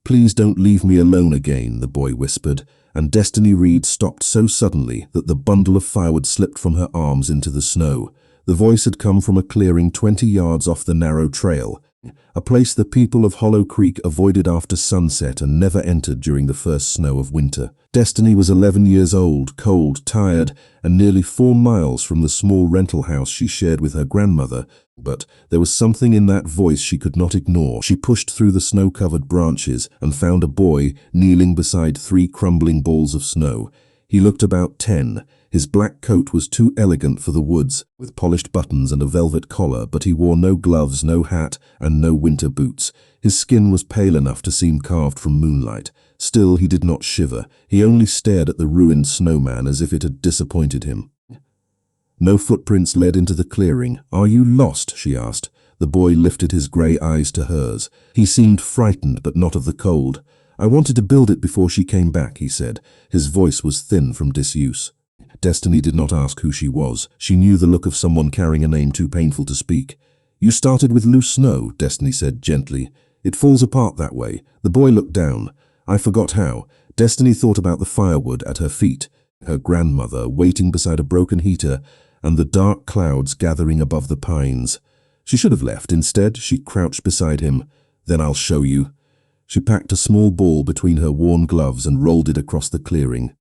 "Please don't leave me alone again," the boy whispered, and Destiny Reed stopped so suddenly that the bundle of firewood slipped from her arms into the snow. The voice had come from a clearing 20 yards off the narrow trail, a place the people of Hollow Creek avoided after sunset and never entered during the first snow of winter. Destiny was 11 years old, cold, tired, and nearly 4 miles from the small rental house she shared with her grandmother, but there was something in that voice she could not ignore. She pushed through the snow-covered branches and found a boy kneeling beside 3 crumbling balls of snow. He looked about 10. His black coat was too elegant for the woods, with polished buttons and a velvet collar, but he wore no gloves, no hat, and no winter boots. His skin was pale enough to seem carved from moonlight. Still, he did not shiver. He only stared at the ruined snowman as if it had disappointed him. No footprints led into the clearing. "Are you lost?" she asked. The boy lifted his grey eyes to hers. He seemed frightened, but not of the cold. "I wanted to build it before she came back," he said. His voice was thin from disuse. Destiny did not ask who she was. She knew the look of someone carrying a name too painful to speak. "You started with loose snow," Destiny said gently. "It falls apart that way." The boy looked down. "I forgot how." Destiny thought about the firewood at her feet, her grandmother waiting beside a broken heater, and the dark clouds gathering above the pines. She should have left. Instead, she crouched beside him. "Then I'll show you." She packed a small ball between her worn gloves and rolled it across the clearing.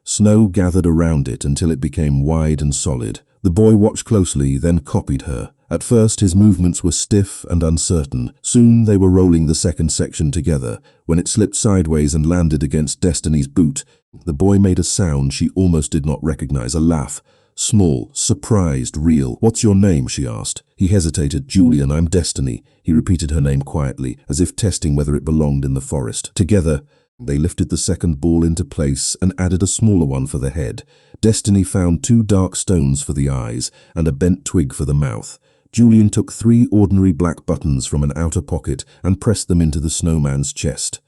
Snow gathered around it until it became wide and solid. The boy watched closely, then copied her. At first, his movements were stiff and uncertain. Soon they were rolling the second section together. When it slipped sideways and landed against Destiny's boot, the boy made a sound she almost did not recognize, a laugh. Small, surprised, real. "What's your name?" she asked. He hesitated. "Julian, I'm Destiny." He repeated her name quietly, as if testing whether it belonged in the forest. Together, they lifted the second ball into place and added a smaller one for the head. Destiny found 2 dark stones for the eyes and a bent twig for the mouth. Julian took 3 ordinary black buttons from an outer pocket and pressed them into the snowman's chest.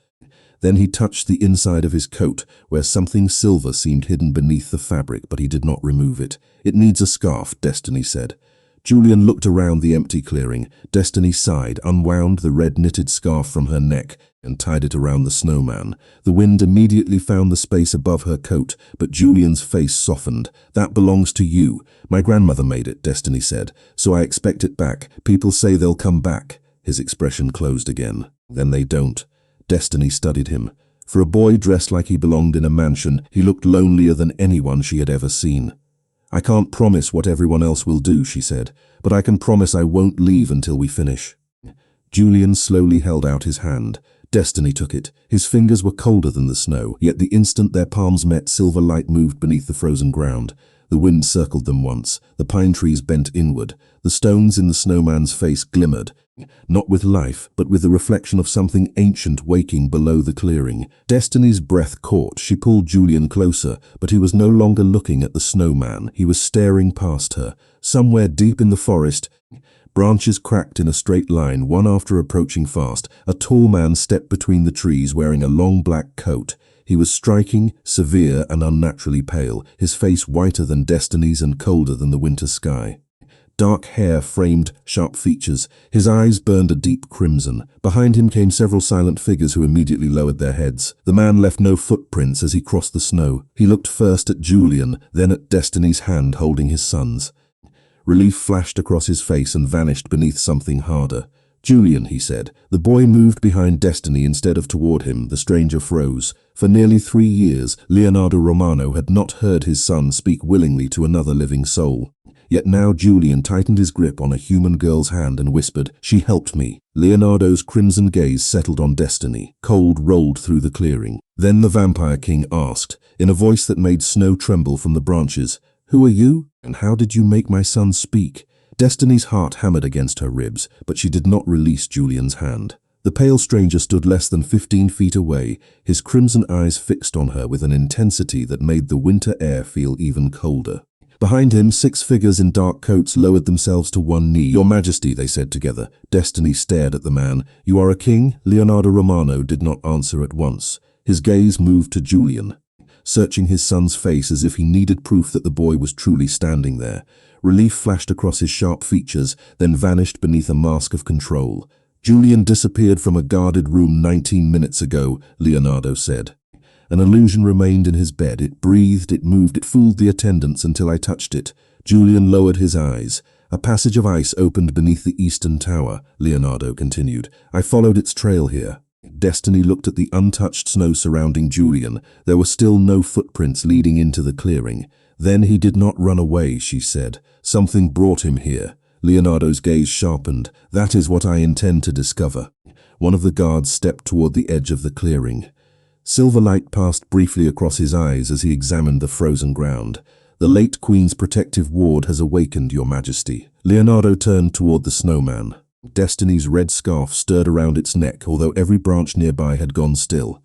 Then he touched the inside of his coat, where something silver seemed hidden beneath the fabric, but he did not remove it. "It needs a scarf," Destiny said. Julian looked around the empty clearing. Destiny sighed, unwound the red knitted scarf from her neck, and tied it around the snowman. The wind immediately found the space above her coat, but Julian's face softened. "That belongs to you. My grandmother made it," Destiny said, "so I expect it back. People say they'll come back." His expression closed again. "Then they don't." Destiny studied him. For a boy dressed like he belonged in a mansion, he looked lonelier than anyone she had ever seen. "I can't promise what everyone else will do," she said, "but I can promise I won't leave until we finish." Julian slowly held out his hand. Destiny took it. His fingers were colder than the snow, yet the instant their palms met, silver light moved beneath the frozen ground. The wind circled them once. The pine trees bent inward. The stones in the snowman's face glimmered, not with life, but with the reflection of something ancient waking below the clearing. Destiny's breath caught. She pulled Julian closer, but he was no longer looking at the snowman. He was staring past her. Somewhere deep in the forest, branches cracked in a straight line, one after approaching fast. A tall man stepped between the trees wearing a long black coat. He was striking, severe, and unnaturally pale, his face whiter than Destiny's and colder than the winter sky. Dark hair framed sharp features. His eyes burned a deep crimson. Behind him came several silent figures who immediately lowered their heads. The man left no footprints as he crossed the snow. He looked first at Julian, then at Destiny's hand holding his son's. Relief flashed across his face and vanished beneath something harder. "Julian," he said. The boy moved behind Destiny instead of toward him. The stranger froze. For nearly 3 years, Leonardo Romano had not heard his son speak willingly to another living soul. Yet now Julian tightened his grip on a human girl's hand and whispered, "She helped me." Leonardo's crimson gaze settled on Destiny. Cold rolled through the clearing. Then the Vampire King asked, in a voice that made snow tremble from the branches, "Who are you, and how did you make my son speak?" Destiny's heart hammered against her ribs, but she did not release Julian's hand. The pale stranger stood less than 15 feet away, his crimson eyes fixed on her with an intensity that made the winter air feel even colder. Behind him, 6 figures in dark coats lowered themselves to one knee. "Your Majesty," they said together. Destiny stared at the man. "You are a king?" Leonardo Romano did not answer at once. His gaze moved to Julian, searching his son's face as if he needed proof that the boy was truly standing there. Relief flashed across his sharp features, then vanished beneath a mask of control. Julian disappeared from a guarded room 19 minutes ago, Leonardo said. An illusion remained in his bed. It breathed, it moved, it fooled the attendants until I touched it. Julian lowered his eyes. A passage of ice opened beneath the eastern tower, Leonardo continued. I followed its trail here. Destiny looked at the untouched snow surrounding Julian. There were still no footprints leading into the clearing. Then he did not run away, she said. Something brought him here. Leonardo's gaze sharpened. That is what I intend to discover. One of the guards stepped toward the edge of the clearing. Silver light passed briefly across his eyes as he examined the frozen ground. The late Queen's protective ward has awakened, Your Majesty. Leonardo turned toward the snowman. Destiny's red scarf stirred around its neck, although every branch nearby had gone still.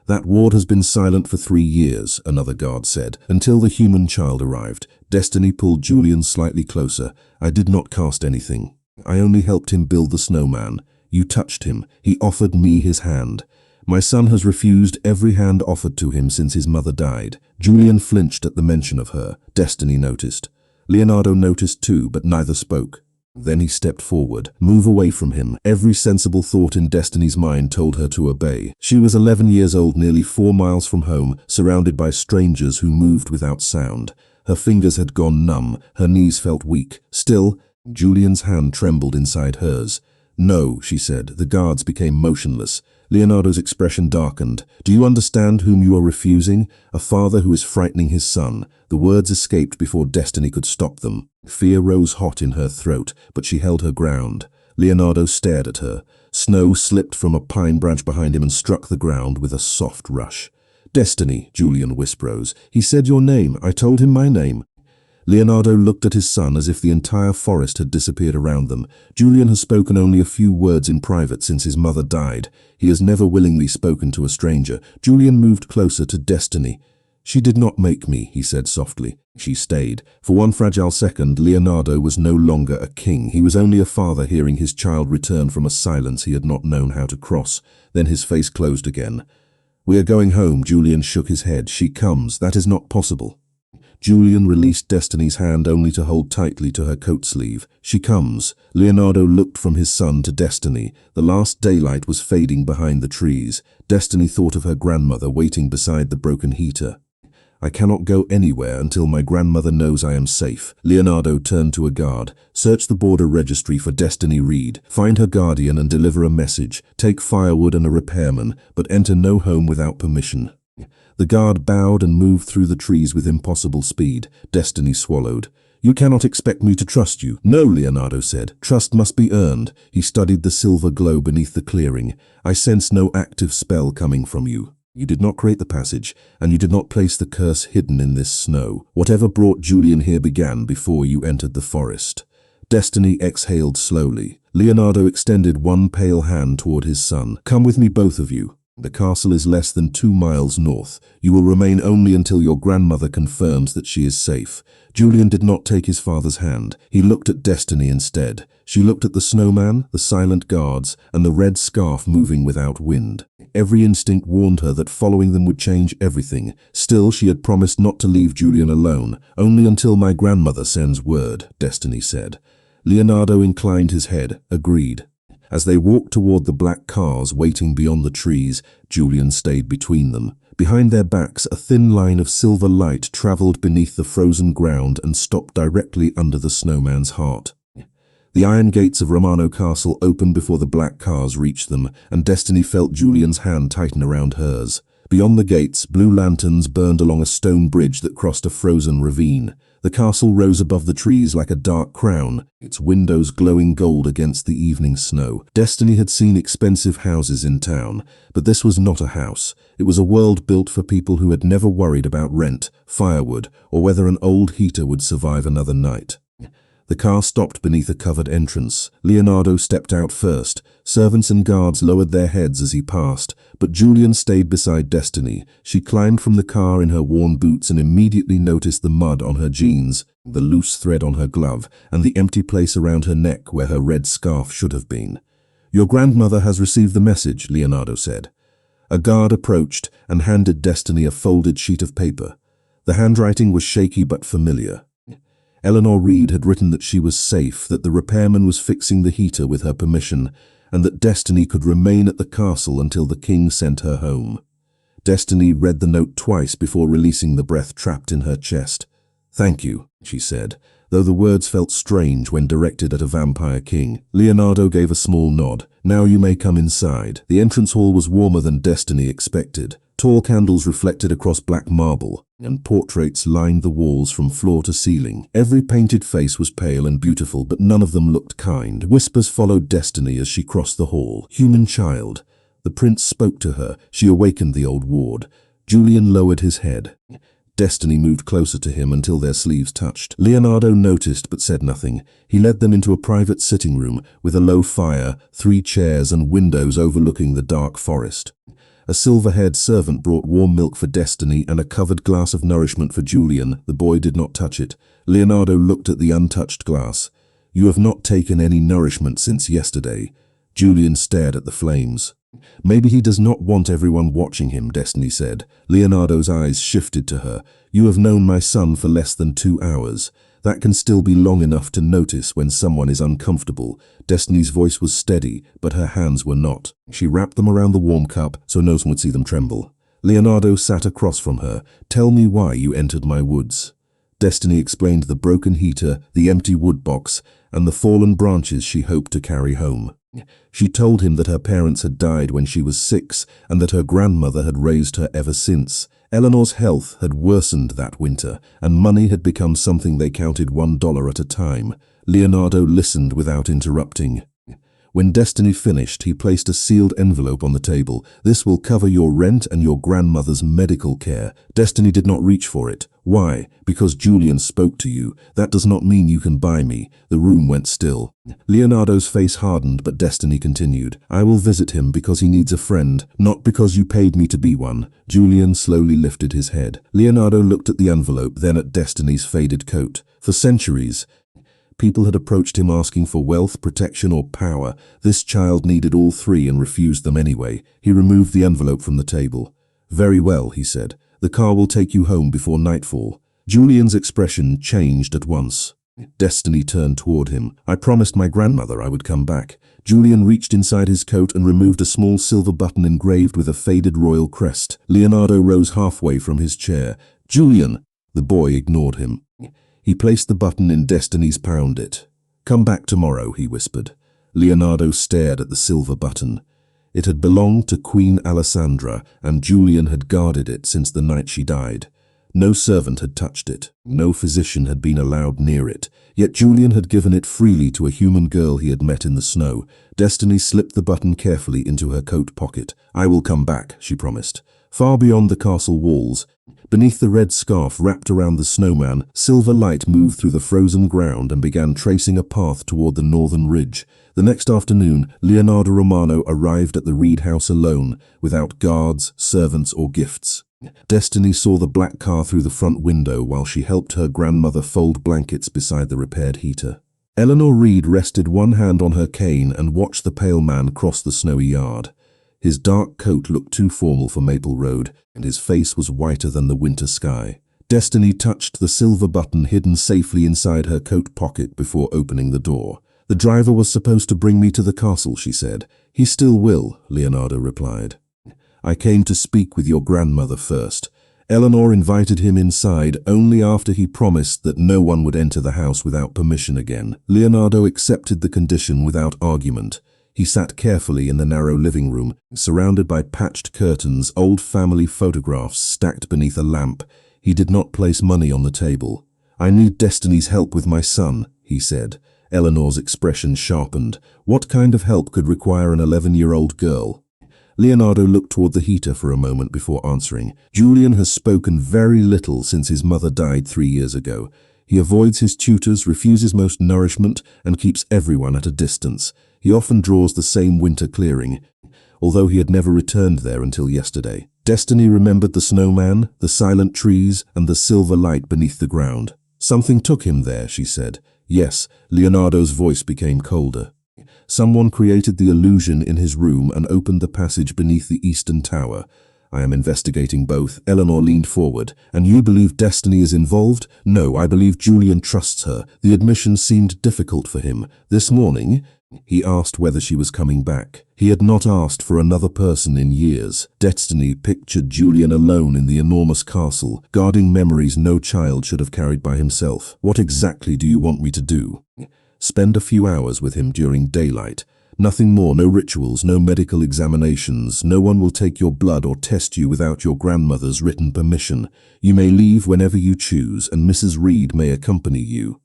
That ward has been silent for 3 years, another guard said, until the human child arrived. Destiny pulled Julian slightly closer. I did not cast anything. I only helped him build the snowman. You touched him. He offered me his hand. My son has refused every hand offered to him since his mother died. Julian flinched at the mention of her. Destiny noticed. Leonardo noticed too, but neither spoke. Then he stepped forward. Move away from him. Every sensible thought in Destiny's mind told her to obey. She was 11 years old, nearly 4 miles from home, surrounded by strangers who moved without sound. Her fingers had gone numb. Her knees felt weak. Still, Julian's hand trembled inside hers. No, she said. The guards became motionless. Leonardo's expression darkened. Do you understand whom you are refusing? A father who is frightening his son. The words escaped before Destiny could stop them. Fear rose hot in her throat, but she held her ground. Leonardo stared at her. Snow slipped from a pine branch behind him and struck the ground with a soft rush. Destiny, Julian whispered. He said your name. I told him my name. Leonardo looked at his son as if the entire forest had disappeared around them. Julian has spoken only a few words in private since his mother died. He has never willingly spoken to a stranger. Julian moved closer to Destiny. She did not make me, he said softly. She stayed. For one fragile second, Leonardo was no longer a king. He was only a father hearing his child return from a silence he had not known how to cross. Then his face closed again. We are going home, Julian shook his head. She comes. That is not possible. Julian released Destiny's hand only to hold tightly to her coat sleeve. She comes. Leonardo looked from his son to Destiny. The last daylight was fading behind the trees. Destiny thought of her grandmother waiting beside the broken heater. I cannot go anywhere until my grandmother knows I am safe. Leonardo turned to a guard. Search the border registry for Destiny Reed. Find her guardian and deliver a message. Take firewood and a repairman, but enter no home without permission. The guard bowed and moved through the trees with impossible speed. Destiny swallowed. You cannot expect me to trust you. No, Leonardo said. Trust must be earned. He studied the silver glow beneath the clearing. I sense no active spell coming from you. You did not create the passage, and you did not place the curse hidden in this snow. Whatever brought Julian here began before you entered the forest. Destiny exhaled slowly. Leonardo extended one pale hand toward his son. Come with me, both of you. The castle is less than 2 miles north. You will remain only until your grandmother confirms that she is safe. Julian did not take his father's hand. He looked at Destiny instead. She looked at the snowman, the silent guards, and the red scarf moving without wind. Every instinct warned her that following them would change everything. Still, she had promised not to leave Julian alone. Only until my grandmother sends word, Destiny said. Leonardo inclined his head, agreed. As they walked toward the black cars waiting beyond the trees, Julian stayed between them. Behind their backs, a thin line of silver light traveled beneath the frozen ground and stopped directly under the snowman's heart. The iron gates of Romano Castle opened before the black cars reached them, and Destiny felt Julian's hand tighten around hers. Beyond the gates, blue lanterns burned along a stone bridge that crossed a frozen ravine. The castle rose above the trees like a dark crown, its windows glowing gold against the evening snow. Destiny had seen expensive houses in town, but this was not a house. It was a world built for people who had never worried about rent, firewood, or whether an old heater would survive another night. The car stopped beneath a covered entrance. Leonardo stepped out first. Servants and guards lowered their heads as he passed, but Julian stayed beside Destiny. She climbed from the car in her worn boots and immediately noticed the mud on her jeans, the loose thread on her glove, and the empty place around her neck where her red scarf should have been. Your grandmother has received the message, Leonardo said. A guard approached and handed Destiny a folded sheet of paper. The handwriting was shaky but familiar. Eleanor Reed had written that she was safe, that the repairman was fixing the heater with her permission, and that Destiny could remain at the castle until the king sent her home. Destiny read the note twice before releasing the breath trapped in her chest. "Thank you," she said, though the words felt strange when directed at a vampire king. Leonardo gave a small nod. "Now you may come inside." The entrance hall was warmer than Destiny expected. Tall candles reflected across black marble, and portraits lined the walls from floor to ceiling. Every painted face was pale and beautiful, but none of them looked kind. Whispers followed Destiny as she crossed the hall. "Human child." The prince spoke to her. She awakened the old ward. Julian lowered his head. Destiny moved closer to him until their sleeves touched. Leonardo noticed but said nothing. He led them into a private sitting room with a low fire, 3 chairs and windows overlooking the dark forest. A silver-haired servant brought warm milk for Destiny and a covered glass of nourishment for Julian. The boy did not touch it. Leonardo looked at the untouched glass. "You have not taken any nourishment since yesterday." Julian stared at the flames. "Maybe he does not want everyone watching him," Destiny said. Leonardo's eyes shifted to her. "You have known my son for less than 2 hours. That can still be long enough to notice when someone is uncomfortable." Destiny's voice was steady, but her hands were not. She wrapped them around the warm cup so no one would see them tremble. Leonardo sat across from her. "Tell me why you entered my woods." Destiny explained the broken heater, the empty wood box, and the fallen branches she hoped to carry home. She told him that her parents had died when she was 6 and that her grandmother had raised her ever since. Eleanor's health had worsened that winter, and money had become something they counted $1 at a time. Leonardo listened without interrupting. When Destiny finished, he placed a sealed envelope on the table. "This will cover your rent and your grandmother's medical care." Destiny did not reach for it. "Why?" "Because Julian spoke to you. That does not mean you can buy me." The room went still. Leonardo's face hardened, but Destiny continued. "I will visit him because he needs a friend, not because you paid me to be one." Julian slowly lifted his head. Leonardo looked at the envelope, then at Destiny's faded coat. For centuries, people had approached him asking for wealth, protection, or power. This child needed all 3 and refused them anyway. He removed the envelope from the table. "Very well," he said. "The car will take you home before nightfall." Julian's expression changed at once. Destiny turned toward him. "I promised my grandmother I would come back." Julian reached inside his coat and removed a small silver button engraved with a faded royal crest. Leonardo rose halfway from his chair. "Julian!" The boy ignored him. He placed the button in Destiny's pound-it. "Come back tomorrow," he whispered. Leonardo stared at the silver button. It had belonged to Queen Alessandra, and Julian had guarded it since the night she died. No servant had touched it. No physician had been allowed near it. Yet Julian had given it freely to a human girl he had met in the snow. Destiny slipped the button carefully into her coat pocket. "I will come back," she promised. Far beyond the castle walls, beneath the red scarf wrapped around the snowman, silver light moved through the frozen ground and began tracing a path toward the northern ridge. The next afternoon, Leonardo Romano arrived at the Reed house alone, without guards, servants, or gifts. Destiny saw the black car through the front window while she helped her grandmother fold blankets beside the repaired heater. Eleanor Reed rested one hand on her cane and watched the pale man cross the snowy yard. His dark coat looked too formal for Maple Road, and his face was whiter than the winter sky. Destiny touched the silver button hidden safely inside her coat pocket before opening the door. "The driver was supposed to bring me to the castle," she said. "He still will," Leonardo replied. "I came to speak with your grandmother first." Eleanor invited him inside only after he promised that no one would enter the house without permission again. Leonardo accepted the condition without argument. He sat carefully in the narrow living room, surrounded by patched curtains, old family photographs stacked beneath a lamp. He did not place money on the table. "I need Destiny's help with my son," he said. Eleanor's expression sharpened. What kind of help could require an 11-year-old girl? Leonardo looked toward the heater for a moment before answering. "Julian has spoken very little since his mother died 3 years ago. He avoids his tutors, refuses most nourishment, and keeps everyone at a distance. He often draws the same winter clearing, although he had never returned there until yesterday." Destiny remembered the snowman, the silent trees, and the silver light beneath the ground. "Something took him there," she said. "Yes." Leonardo's voice became colder. "Someone created the illusion in his room and opened the passage beneath the eastern tower. I am investigating both. Eleanor leaned forward. And you believe Destiny is involved? No, I believe Julian trusts her. The admission seemed difficult for him. This morning, he asked whether she was coming back. He had not asked for another person in years. Destiny pictured Julian alone in the enormous castle, guarding memories no child should have carried by himself. What exactly do you want me to do? Spend a few hours with him during daylight. Nothing more, no rituals, no medical examinations. No one will take your blood or test you without your grandmother's written permission. You may leave whenever you choose, and Mrs. Reed may accompany you.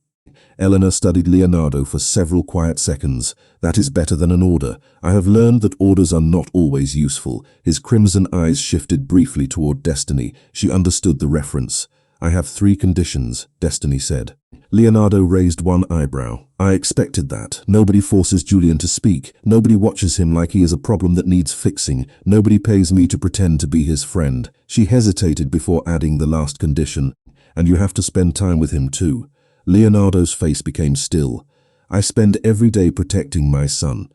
Eleanor studied Leonardo for several quiet seconds. That is better than an order. I have learned that orders are not always useful. His crimson eyes shifted briefly toward Destiny. She understood the reference. I have 3 conditions, Destiny said. Leonardo raised one eyebrow. I expected that. Nobody forces Julian to speak. Nobody watches him like he is a problem that needs fixing. Nobody pays me to pretend to be his friend. She hesitated before adding the last condition. And you have to spend time with him too. Leonardo's face became still. I spend every day protecting my son.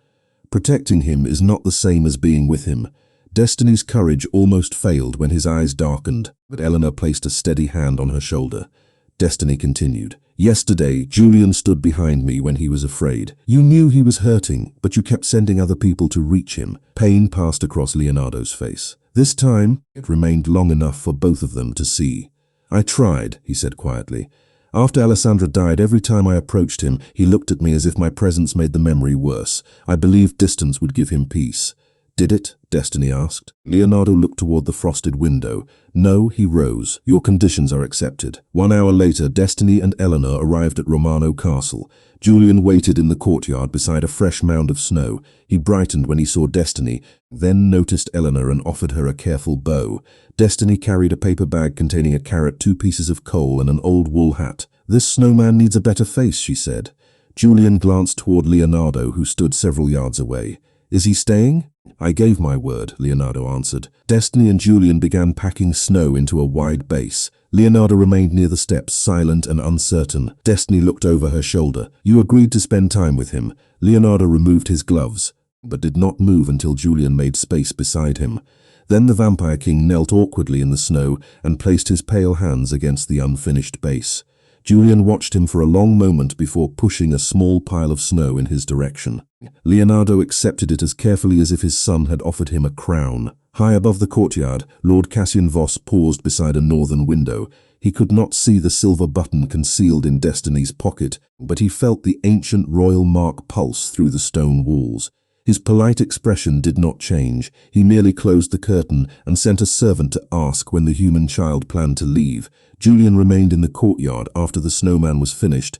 Protecting him is not the same as being with him. Destiny's courage almost failed when his eyes darkened, but Eleanor placed a steady hand on her shoulder. Destiny continued. Yesterday, Julian stood behind me when he was afraid. You knew he was hurting, but you kept sending other people to reach him. Pain passed across Leonardo's face. This time, it remained long enough for both of them to see. I tried, he said quietly. After Alessandra died, every time I approached him, he looked at me as if my presence made the memory worse. I believed distance would give him peace. Did it? Destiny asked. Leonardo looked toward the frosted window. No, he rose. Your conditions are accepted. 1 hour later, Destiny and Eleanor arrived at Romano Castle. Julian waited in the courtyard beside a fresh mound of snow. He brightened when he saw Destiny, then noticed Eleanor and offered her a careful bow. Destiny carried a paper bag containing a carrot, 2 pieces of coal, and an old wool hat. This snowman needs a better face, she said. Julian glanced toward Leonardo, who stood several yards away. Is he staying? I gave my word, Leonardo answered. Destiny and Julian began packing snow into a wide base. Leonardo remained near the steps, silent and uncertain. Destiny looked over her shoulder. You agreed to spend time with him. Leonardo removed his gloves, but did not move until Julian made space beside him. Then the Vampire King knelt awkwardly in the snow and placed his pale hands against the unfinished base. Julian watched him for a long moment before pushing a small pile of snow in his direction. Leonardo accepted it as carefully as if his son had offered him a crown. High above the courtyard, Lord Cassian Voss paused beside a northern window. He could not see the silver button concealed in Destiny's pocket, but he felt the ancient royal mark pulse through the stone walls. His polite expression did not change. He merely closed the curtain and sent a servant to ask when the human child planned to leave. Julian remained in the courtyard after the snowman was finished,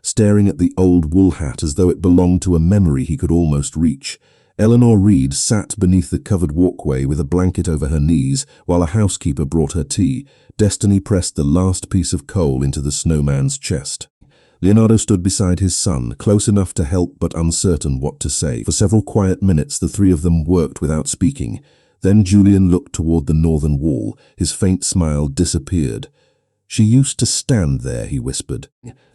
staring at the old wool hat as though it belonged to a memory he could almost reach. Eleanor Reed sat beneath the covered walkway with a blanket over her knees while a housekeeper brought her tea. Destiny pressed the last piece of coal into the snowman's chest. Leonardo stood beside his son, close enough to help but uncertain what to say. For several quiet minutes the 3 of them worked without speaking. Then Julian looked toward the northern wall. His faint smile disappeared. She used to stand there, he whispered.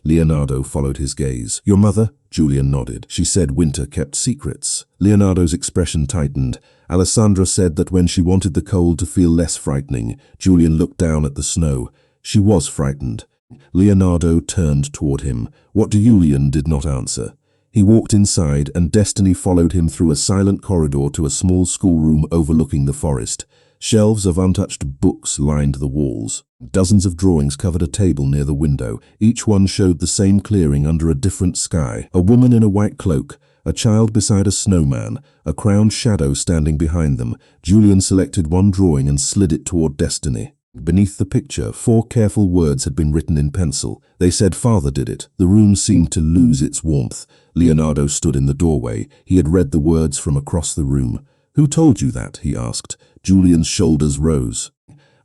Leonardo followed his gaze. Your mother? Julian nodded. She said winter kept secrets. Leonardo's expression tightened. Alessandra said that when she wanted the cold to feel less frightening. Julian looked down at the snow. She was frightened. Leonardo turned toward him. What Julian did not answer. He walked inside, and Destiny followed him through a silent corridor to a small schoolroom overlooking the forest. Shelves of untouched books lined the walls. Dozens of drawings covered a table near the window. Each one showed the same clearing under a different sky. A woman in a white cloak, a child beside a snowman, a crowned shadow standing behind them. Julian selected one drawing and slid it toward Destiny. Beneath the picture, 4 careful words had been written in pencil. They said father did it. The room seemed to lose its warmth. Leonardo stood in the doorway. He had read the words from across the room. Who told you that? He asked. Julian's shoulders rose.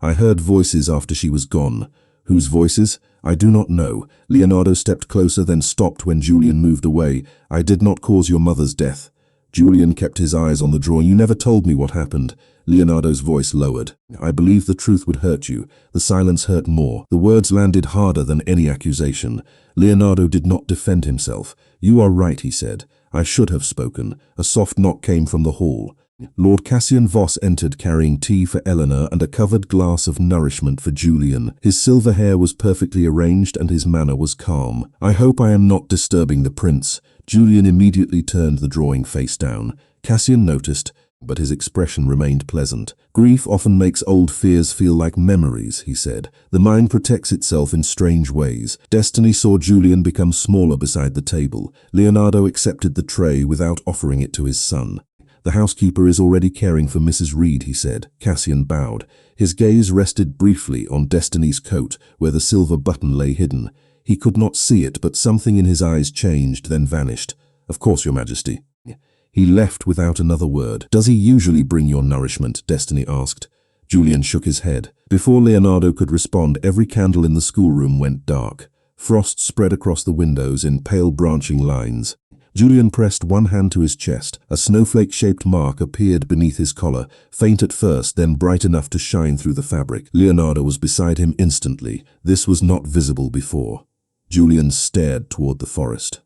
I heard voices after she was gone. Whose voices? I do not know. Leonardo stepped closer, then stopped when Julian moved away. I did not cause your mother's death. Julian kept his eyes on the drawing. You never told me what happened. Leonardo's voice lowered. I believed the truth would hurt you. The silence hurt more. The words landed harder than any accusation. Leonardo did not defend himself. You are right, he said. I should have spoken. A soft knock came from the hall. Lord Cassian Voss entered carrying tea for Eleanor and a covered glass of nourishment for Julian. His silver hair was perfectly arranged and his manner was calm. "I hope I am not disturbing the prince." Julian immediately turned the drawing face down. Cassian noticed, but his expression remained pleasant. "Grief often makes old fears feel like memories," he said. "The mind protects itself in strange ways." Destiny saw Julian become smaller beside the table. Leonardo accepted the tray without offering it to his son. "The housekeeper is already caring for Mrs. Reed," he said. Cassian bowed. His gaze rested briefly on Destiny's coat, where the silver button lay hidden. He could not see it, but something in his eyes changed, then vanished. "Of course, Your Majesty." He left without another word. "Does he usually bring your nourishment?" Destiny asked. Julian shook his head. Before Leonardo could respond, every candle in the schoolroom went dark. Frost spread across the windows in pale branching lines. Julian pressed one hand to his chest. A snowflake-shaped mark appeared beneath his collar, faint at first, then bright enough to shine through the fabric. Leonardo was beside him instantly. This was not visible before. Julian stared toward the forest.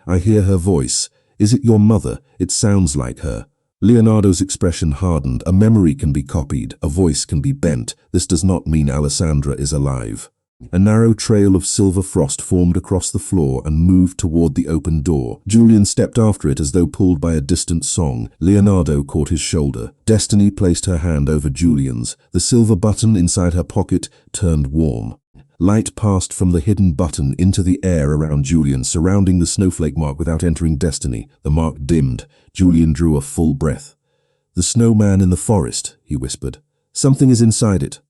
"I hear her voice. Is it your mother? It sounds like her." Leonardo's expression hardened. "A memory can be copied. A voice can be bent. This does not mean Alessandra is alive." A narrow trail of silver frost formed across the floor and moved toward the open door. Julian stepped after it as though pulled by a distant song. Leonardo caught his shoulder. Destiny placed her hand over Julian's. The silver button inside her pocket turned warm. Light passed from the hidden button into the air around Julian, surrounding the snowflake mark without entering Destiny. The mark dimmed. Julian drew a full breath. "The snowman in the forest," he whispered. "Something is inside it."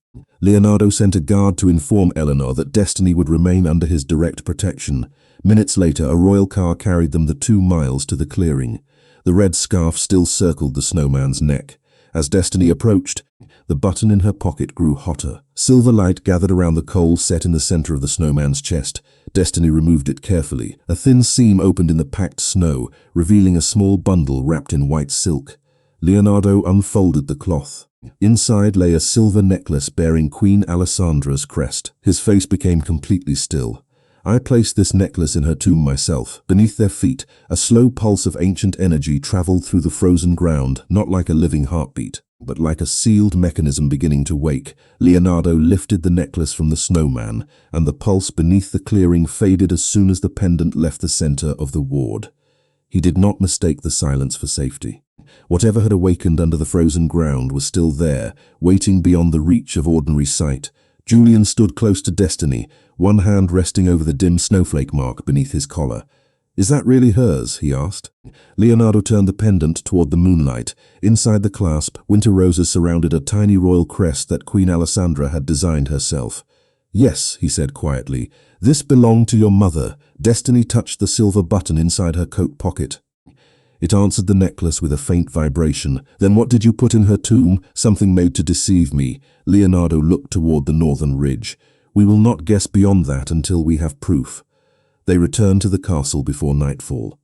Leonardo sent a guard to inform Eleanor that Destiny would remain under his direct protection. Minutes later, a royal car carried them the 2 miles to the clearing. The red scarf still circled the snowman's neck. As Destiny approached, the button in her pocket grew hotter. Silver light gathered around the coal set in the center of the snowman's chest. Destiny removed it carefully. A thin seam opened in the packed snow, revealing a small bundle wrapped in white silk. Leonardo unfolded the cloth. Inside lay a silver necklace bearing Queen Alessandra's crest. His face became completely still. "I placed this necklace in her tomb myself." Beneath their feet, a slow pulse of ancient energy traveled through the frozen ground, not like a living heartbeat, but like a sealed mechanism beginning to wake. Leonardo lifted the necklace from the snowman, and the pulse beneath the clearing faded as soon as the pendant left the center of the ward. He did not mistake the silence for safety. Whatever had awakened under the frozen ground was still there, waiting beyond the reach of ordinary sight. Julian stood close to Destiny, one hand resting over the dim snowflake mark beneath his collar. "Is that really hers?" he asked. Leonardo turned the pendant toward the moonlight. Inside the clasp, winter roses surrounded a tiny royal crest that Queen Alessandra had designed herself. "Yes," he said quietly, "this belonged to your mother." Destiny touched the silver button inside her coat pocket. It answered the necklace with a faint vibration. "Then what did you put in her tomb?" "Something made to deceive me." Leonardo looked toward the northern ridge. "We will not guess beyond that until we have proof." They returned to the castle before nightfall.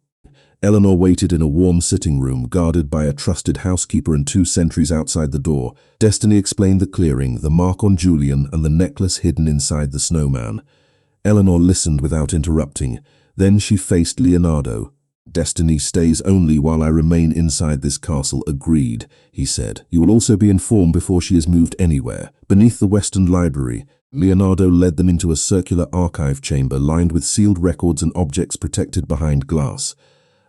Eleanor waited in a warm sitting room, guarded by a trusted housekeeper and 2 sentries outside the door. Destiny explained the clearing, the mark on Julian, and the necklace hidden inside the snowman. Eleanor listened without interrupting. Then she faced Leonardo. "Destiny stays only while I remain inside this castle." "Agreed," he said. "You will also be informed before she is moved anywhere." Beneath the Western Library, Leonardo led them into a circular archive chamber lined with sealed records and objects protected behind glass.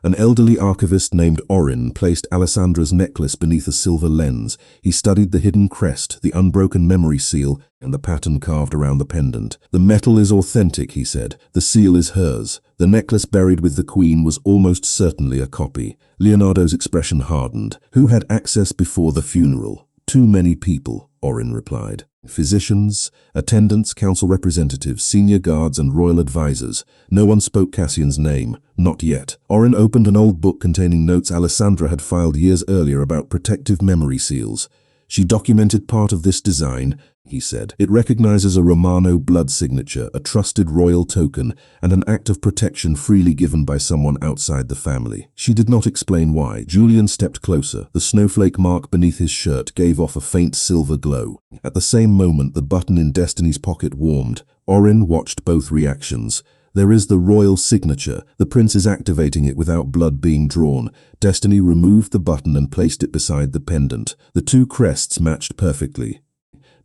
An elderly archivist named Orin placed Alessandra's necklace beneath a silver lens. He studied the hidden crest, the unbroken memory seal, and the pattern carved around the pendant. "The metal is authentic," he said. "The seal is hers." The necklace buried with the queen was almost certainly a copy. Leonardo's expression hardened. "Who had access before the funeral?" "Too many people," Orin replied. "Physicians, attendants, council representatives, senior guards, and royal advisors. No one spoke Cassian's name. Not yet." Orin opened an old book containing notes Alessandra had filed years earlier about protective memory seals. "She documented part of this design," he said. "It recognizes a Romano blood signature, a trusted royal token, and an act of protection freely given by someone outside the family." She did not explain why. Julian stepped closer. The snowflake mark beneath his shirt gave off a faint silver glow. At the same moment, the button in Destiny's pocket warmed. Orin watched both reactions. There is the royal signature. The prince is activating it without blood being drawn. Destiny removed the button and placed it beside the pendant. The two crests matched perfectly.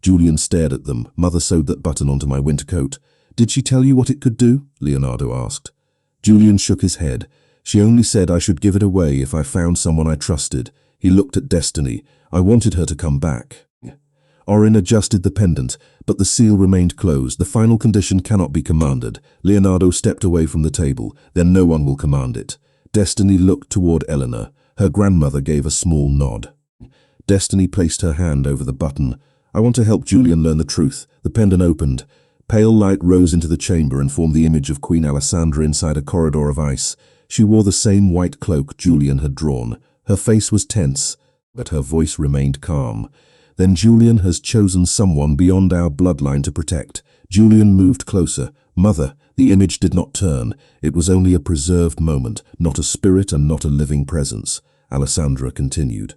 Julian stared at them. Mother sewed that button onto my winter coat. Did she tell you what it could do? Leonardo asked. Julian shook his head. She only said I should give it away if I found someone I trusted. He looked at Destiny. I wanted her to come back. Orin adjusted the pendant, but the seal remained closed. The final condition cannot be commanded. Leonardo stepped away from the table. Then no one will command it. Destiny looked toward Eleanor. Her grandmother gave a small nod. Destiny placed her hand over the button. I want to help Julian learn the truth. The pendant opened. Pale light rose into the chamber and formed the image of Queen Alessandra inside a corridor of ice. She wore the same white cloak Julian had drawn. Her face was tense, but her voice remained calm. Then Julian has chosen someone beyond our bloodline to protect. Julian moved closer. Mother, the image did not turn. It was only a preserved moment, not a spirit and not a living presence. Alessandra continued.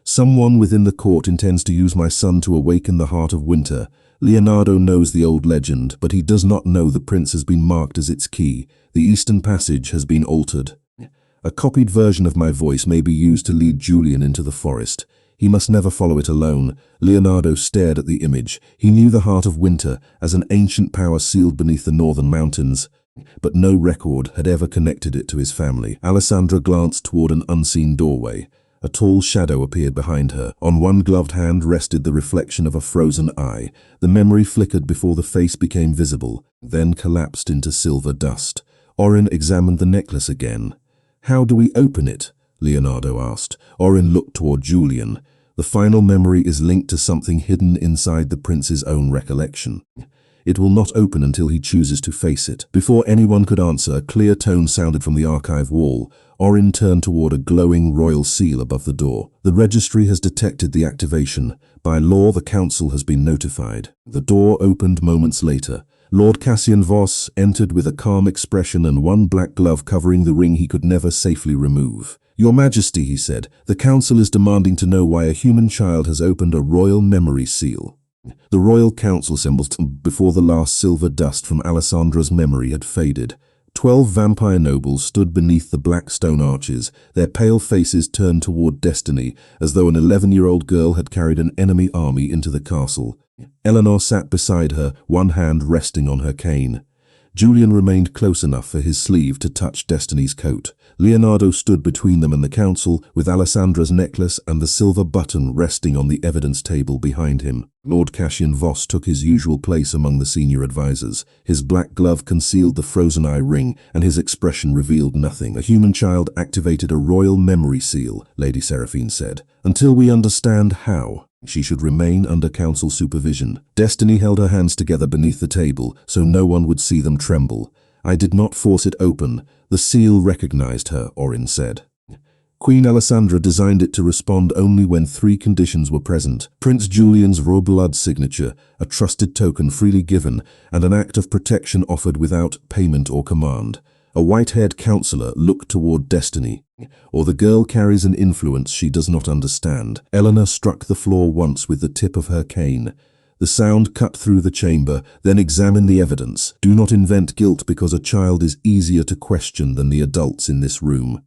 Someone within the court intends to use my son to awaken the heart of winter. Leonardo knows the old legend, but he does not know the prince has been marked as its key. The Eastern Passage has been altered. A copied version of my voice may be used to lead Julian into the forest. He must never follow it alone. Leonardo stared at the image. He knew the heart of winter as an ancient power sealed beneath the northern mountains, but no record had ever connected it to his family. Alessandra glanced toward an unseen doorway. A tall shadow appeared behind her. On one gloved hand rested the reflection of a frozen eye. The memory flickered before the face became visible, then collapsed into silver dust. Orin examined the necklace again. How do we open it? Leonardo asked. Orin looked toward Julian. The final memory is linked to something hidden inside the prince's own recollection. It will not open until he chooses to face it. Before anyone could answer, a clear tone sounded from the archive wall. Orin turned toward a glowing royal seal above the door. The registry has detected the activation. By law, the council has been notified. The door opened moments later. Lord Cassian Voss entered with a calm expression and one black glove covering the ring he could never safely remove. Your Majesty, he said, the council is demanding to know why a human child has opened a royal memory seal. The royal council assembled before the last silver dust from Alessandra's memory had faded. 12 vampire nobles stood beneath the black stone arches, their pale faces turned toward Destiny, as though an 11-year-old girl had carried an enemy army into the castle. Eleanor sat beside her, one hand resting on her cane. Julian remained close enough for his sleeve to touch Destiny's coat. Leonardo stood between them and the council, with Alessandra's necklace and the silver button resting on the evidence table behind him. Lord Cassian Voss took his usual place among the senior advisors. His black glove concealed the frozen eye ring, and his expression revealed nothing. A human child activated a royal memory seal, Lady Seraphine said. Until we understand how, she should remain under council supervision. Destiny held her hands together beneath the table, so no one would see them tremble. I did not force it open. The seal recognized her, Orin said. Queen Alessandra designed it to respond only when 3 conditions were present: Prince Julian's raw blood signature, a trusted token freely given, and an act of protection offered without payment or command. A white-haired counselor looked toward Destiny. Or the girl carries an influence she does not understand. Eleanor struck the floor once with the tip of her cane. The sound cut through the chamber. Then examine the evidence. Do not invent guilt because a child is easier to question than the adults in this room.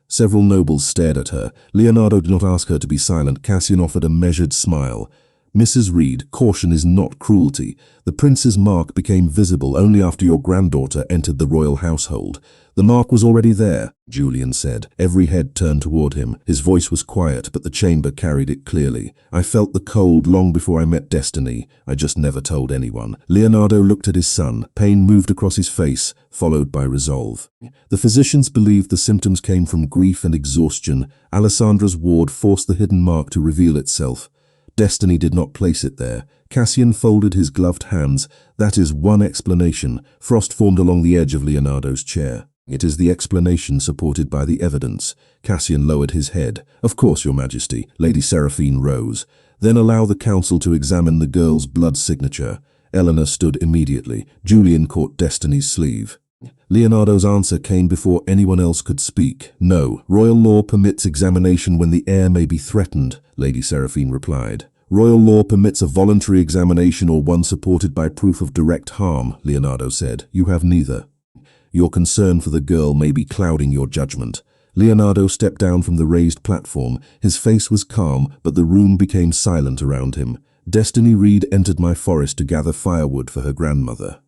Several nobles stared at her. Leonardo did not ask her to be silent. Cassian offered a measured smile. Mrs. Reed, caution is not cruelty. The prince's mark became visible only after your granddaughter entered the royal household. The mark was already there, Julian said. Every head turned toward him. His voice was quiet, but the chamber carried it clearly. I felt the cold long before I met Destiny. I just never told anyone. Leonardo looked at his son. Pain moved across his face, followed by resolve. The physicians believed the symptoms came from grief and exhaustion. Alessandra's ward forced the hidden mark to reveal itself. Destiny did not place it there. Cassian folded his gloved hands. That is one explanation. Frost formed along the edge of Leonardo's chair. It is the explanation supported by the evidence. Cassian lowered his head. Of course, Your Majesty. Lady Seraphine rose. Then allow the council to examine the girl's blood signature. Eleanor stood immediately. Julian caught Destiny's sleeve. Leonardo's answer came before anyone else could speak. No, royal law permits examination when the heir may be threatened, Lady Seraphine replied. Royal law permits a voluntary examination or one supported by proof of direct harm, Leonardo said. You have neither. Your concern for the girl may be clouding your judgment. Leonardo stepped down from the raised platform. His face was calm, but the room became silent around him. Destiny Reed entered my forest to gather firewood for her grandmother.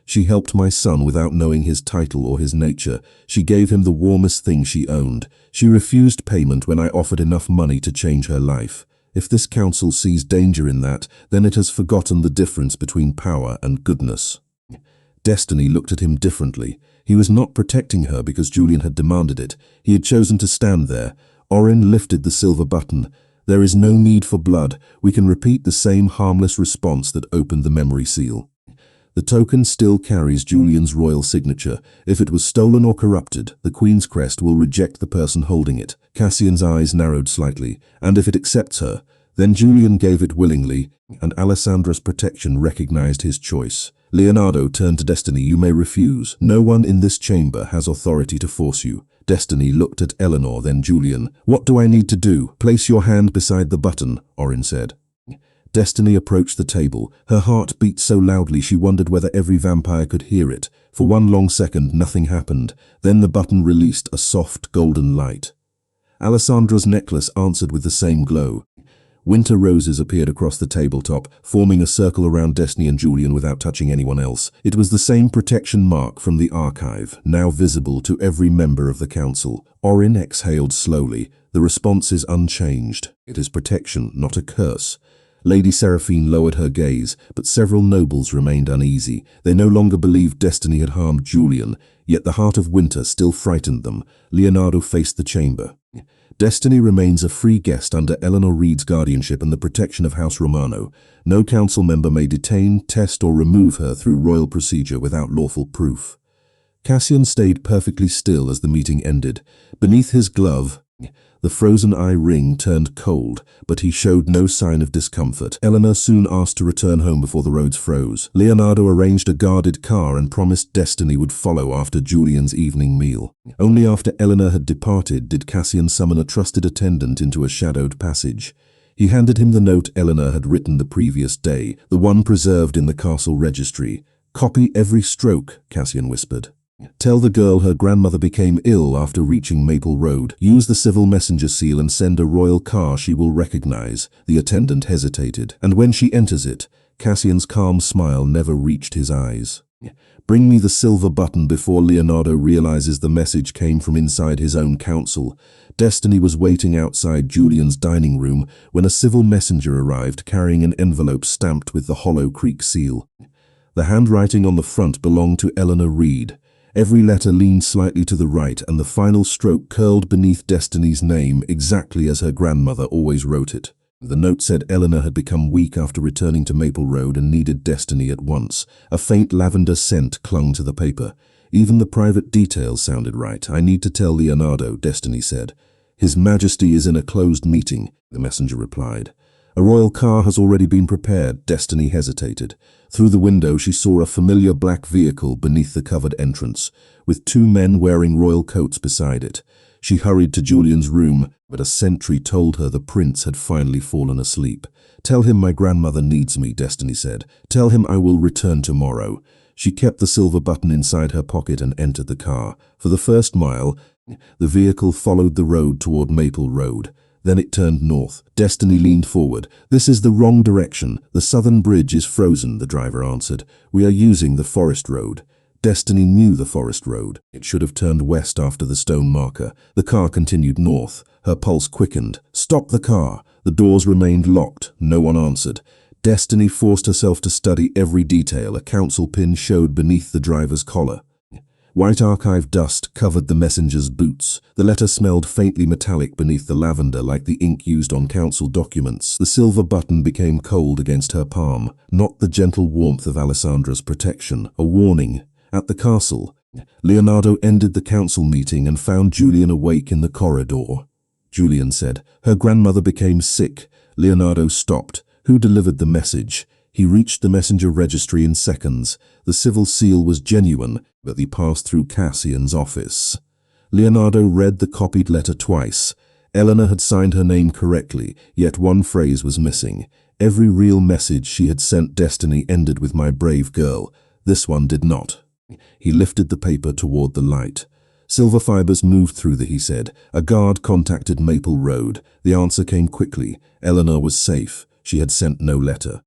She helped my son without knowing his title or his nature. She gave him the warmest thing she owned. She refused payment when I offered enough money to change her life. If this council sees danger in that, then it has forgotten the difference between power and goodness. Destiny looked at him differently. He was not protecting her because Julian had demanded it. He had chosen to stand there. Orin lifted the silver button. There is no need for blood. We can repeat the same harmless response that opened the memory seal. The token still carries Julian's royal signature. If it was stolen or corrupted, the Queen's crest will reject the person holding it. Cassian's eyes narrowed slightly. And if it accepts her, then Julian gave it willingly, and Alessandra's protection recognized his choice. Leonardo turned to Destiny. You may refuse. No one in this chamber has authority to force you. Destiny looked at Eleanor, then Julian. What do I need to do? Place your hand beside the button, Orin said. Destiny approached the table. Her heart beat so loudly she wondered whether every vampire could hear it. For one long second, nothing happened. Then the button released a soft golden light. Alessandra's necklace answered with the same glow. Winter roses appeared across the tabletop, forming a circle around Destiny and Julian without touching anyone else. It was the same protection mark from the archive, now visible to every member of the council. Orin exhaled slowly. The response is unchanged. It is protection, not a curse. Lady Seraphine lowered her gaze, but several nobles remained uneasy. They no longer believed Destiny had harmed Julian, yet the heart of Winter still frightened them. Leonardo faced the chamber. Destiny remains a free guest under Eleanor Reed's guardianship and the protection of House Romano. No council member may detain, test, or remove her through royal procedure without lawful proof. Cassian stayed perfectly still as the meeting ended. Beneath his glove, the frozen eye ring turned cold, but he showed no sign of discomfort. Eleanor soon asked to return home before the roads froze. Leonardo arranged a guarded car and promised Destiny would follow after Julian's evening meal. Only after Eleanor had departed did Cassian summon a trusted attendant into a shadowed passage. He handed him the note Eleanor had written the previous day, the one preserved in the castle registry. "Copy every stroke," Cassian whispered. "Tell the girl her grandmother became ill after reaching Maple Road. Use the civil messenger seal and send a royal car she will recognize." The attendant hesitated. "And when she enters it," Cassian's calm smile never reached his eyes. "Bring me the silver button." Before Leonardo realizes the message came from inside his own council. Destiny was waiting outside Julian's dining room when a civil messenger arrived carrying an envelope stamped with the Hollow Creek seal. The handwriting on the front belonged to Eleanor Reed. Every letter leaned slightly to the right, and the final stroke curled beneath Destiny's name exactly as her grandmother always wrote it. The note said Eleanor had become weak after returning to Maple Road and needed Destiny at once. A faint lavender scent clung to the paper. Even the private details sounded right. "I need to tell Leonardo," Destiny said. "His Majesty is in a closed meeting," the messenger replied. "A royal car has already been prepared." Destiny hesitated. Through the window she saw a familiar black vehicle beneath the covered entrance, with two men wearing royal coats beside it. She hurried to Julian's room, but a sentry told her the prince had finally fallen asleep. "Tell him my grandmother needs me," Destiny said. "Tell him I will return tomorrow." She kept the silver button inside her pocket and entered the car. For the first mile, the vehicle followed the road toward Maple Road. Then it turned north. Destiny leaned forward. "This is the wrong direction. The southern bridge is frozen," the driver answered. "We are using the forest road." Destiny knew the forest road. It should have turned west after the stone marker. The car continued north. Her pulse quickened. "Stop the car." The doors remained locked. No one answered. Destiny forced herself to study every detail. A council pin showed beneath the driver's collar. White archive dust covered the messenger's boots. The letter smelled faintly metallic beneath the lavender, like the ink used on council documents. The silver button became cold against her palm, not the gentle warmth of Alessandra's protection. A warning. At the castle, Leonardo ended the council meeting and found Julian awake in the corridor. Julian said, "Her grandmother became sick." Leonardo stopped. "Who delivered the message?" He reached the messenger registry in seconds. The civil seal was genuine, but he passed through Cassian's office. Leonardo read the copied letter twice. Eleanor had signed her name correctly, yet one phrase was missing. Every real message she had sent Destiny ended with "my brave girl." This one did not. He lifted the paper toward the light. Silver fibers moved through he said. A guard contacted Maple Road. The answer came quickly. Eleanor was safe. She had sent no letter.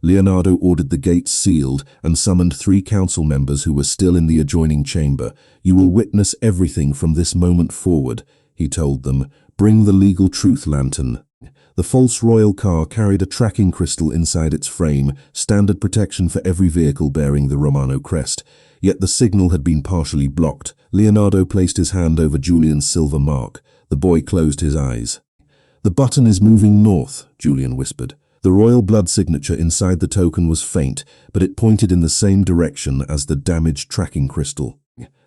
Leonardo ordered the gates sealed and summoned 3 council members who were still in the adjoining chamber. You will witness everything from this moment forward, he told them. Bring the legal truth lantern. The false royal car carried a tracking crystal inside its frame, standard protection for every vehicle bearing the Romano crest. Yet the signal had been partially blocked. Leonardo placed his hand over Julian's silver mark. The boy closed his eyes. The button is moving north, Julian whispered. The royal blood signature inside the token was faint, but it pointed in the same direction as the damaged tracking crystal.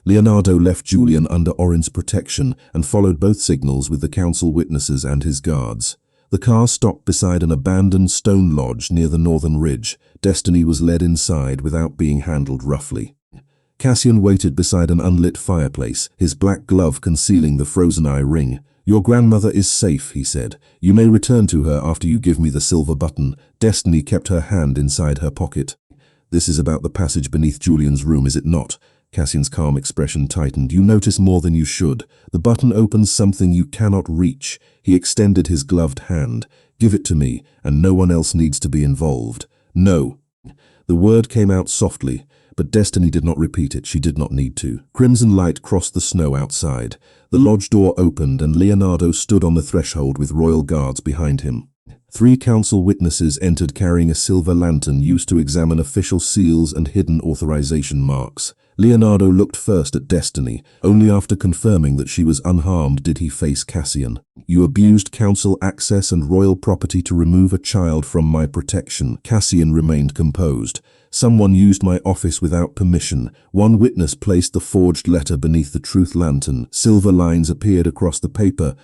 Leonardo left Julian under Orin's protection and followed both signals with the council witnesses and his guards. The car stopped beside an abandoned stone lodge near the northern ridge. Destiny was led inside without being handled roughly. Cassian waited beside an unlit fireplace, his black glove concealing the frozen eye ring. Your grandmother is safe, he said. You may return to her after you give me the silver button. Destiny kept her hand inside her pocket. This is about the passage beneath Julian's room, is it not? Cassian's calm expression tightened. You notice more than you should. The button opens something you cannot reach. He extended his gloved hand. Give it to me, and no one else needs to be involved. No. The word came out softly, but Destiny did not repeat it. She did not need to. Crimson light crossed the snow outside. The lodge door opened, and Leonardo stood on the threshold with royal guards behind him. 3 council witnesses entered carrying a silver lantern used to examine official seals and hidden authorization marks. Leonardo looked first at Destiny. Only after confirming that she was unharmed did he face Cassian. You abused council access and royal property to remove a child from my protection. Cassian remained composed. Someone used my office without permission. One witness placed the forged letter beneath the truth lantern. Silver lines appeared across the paper,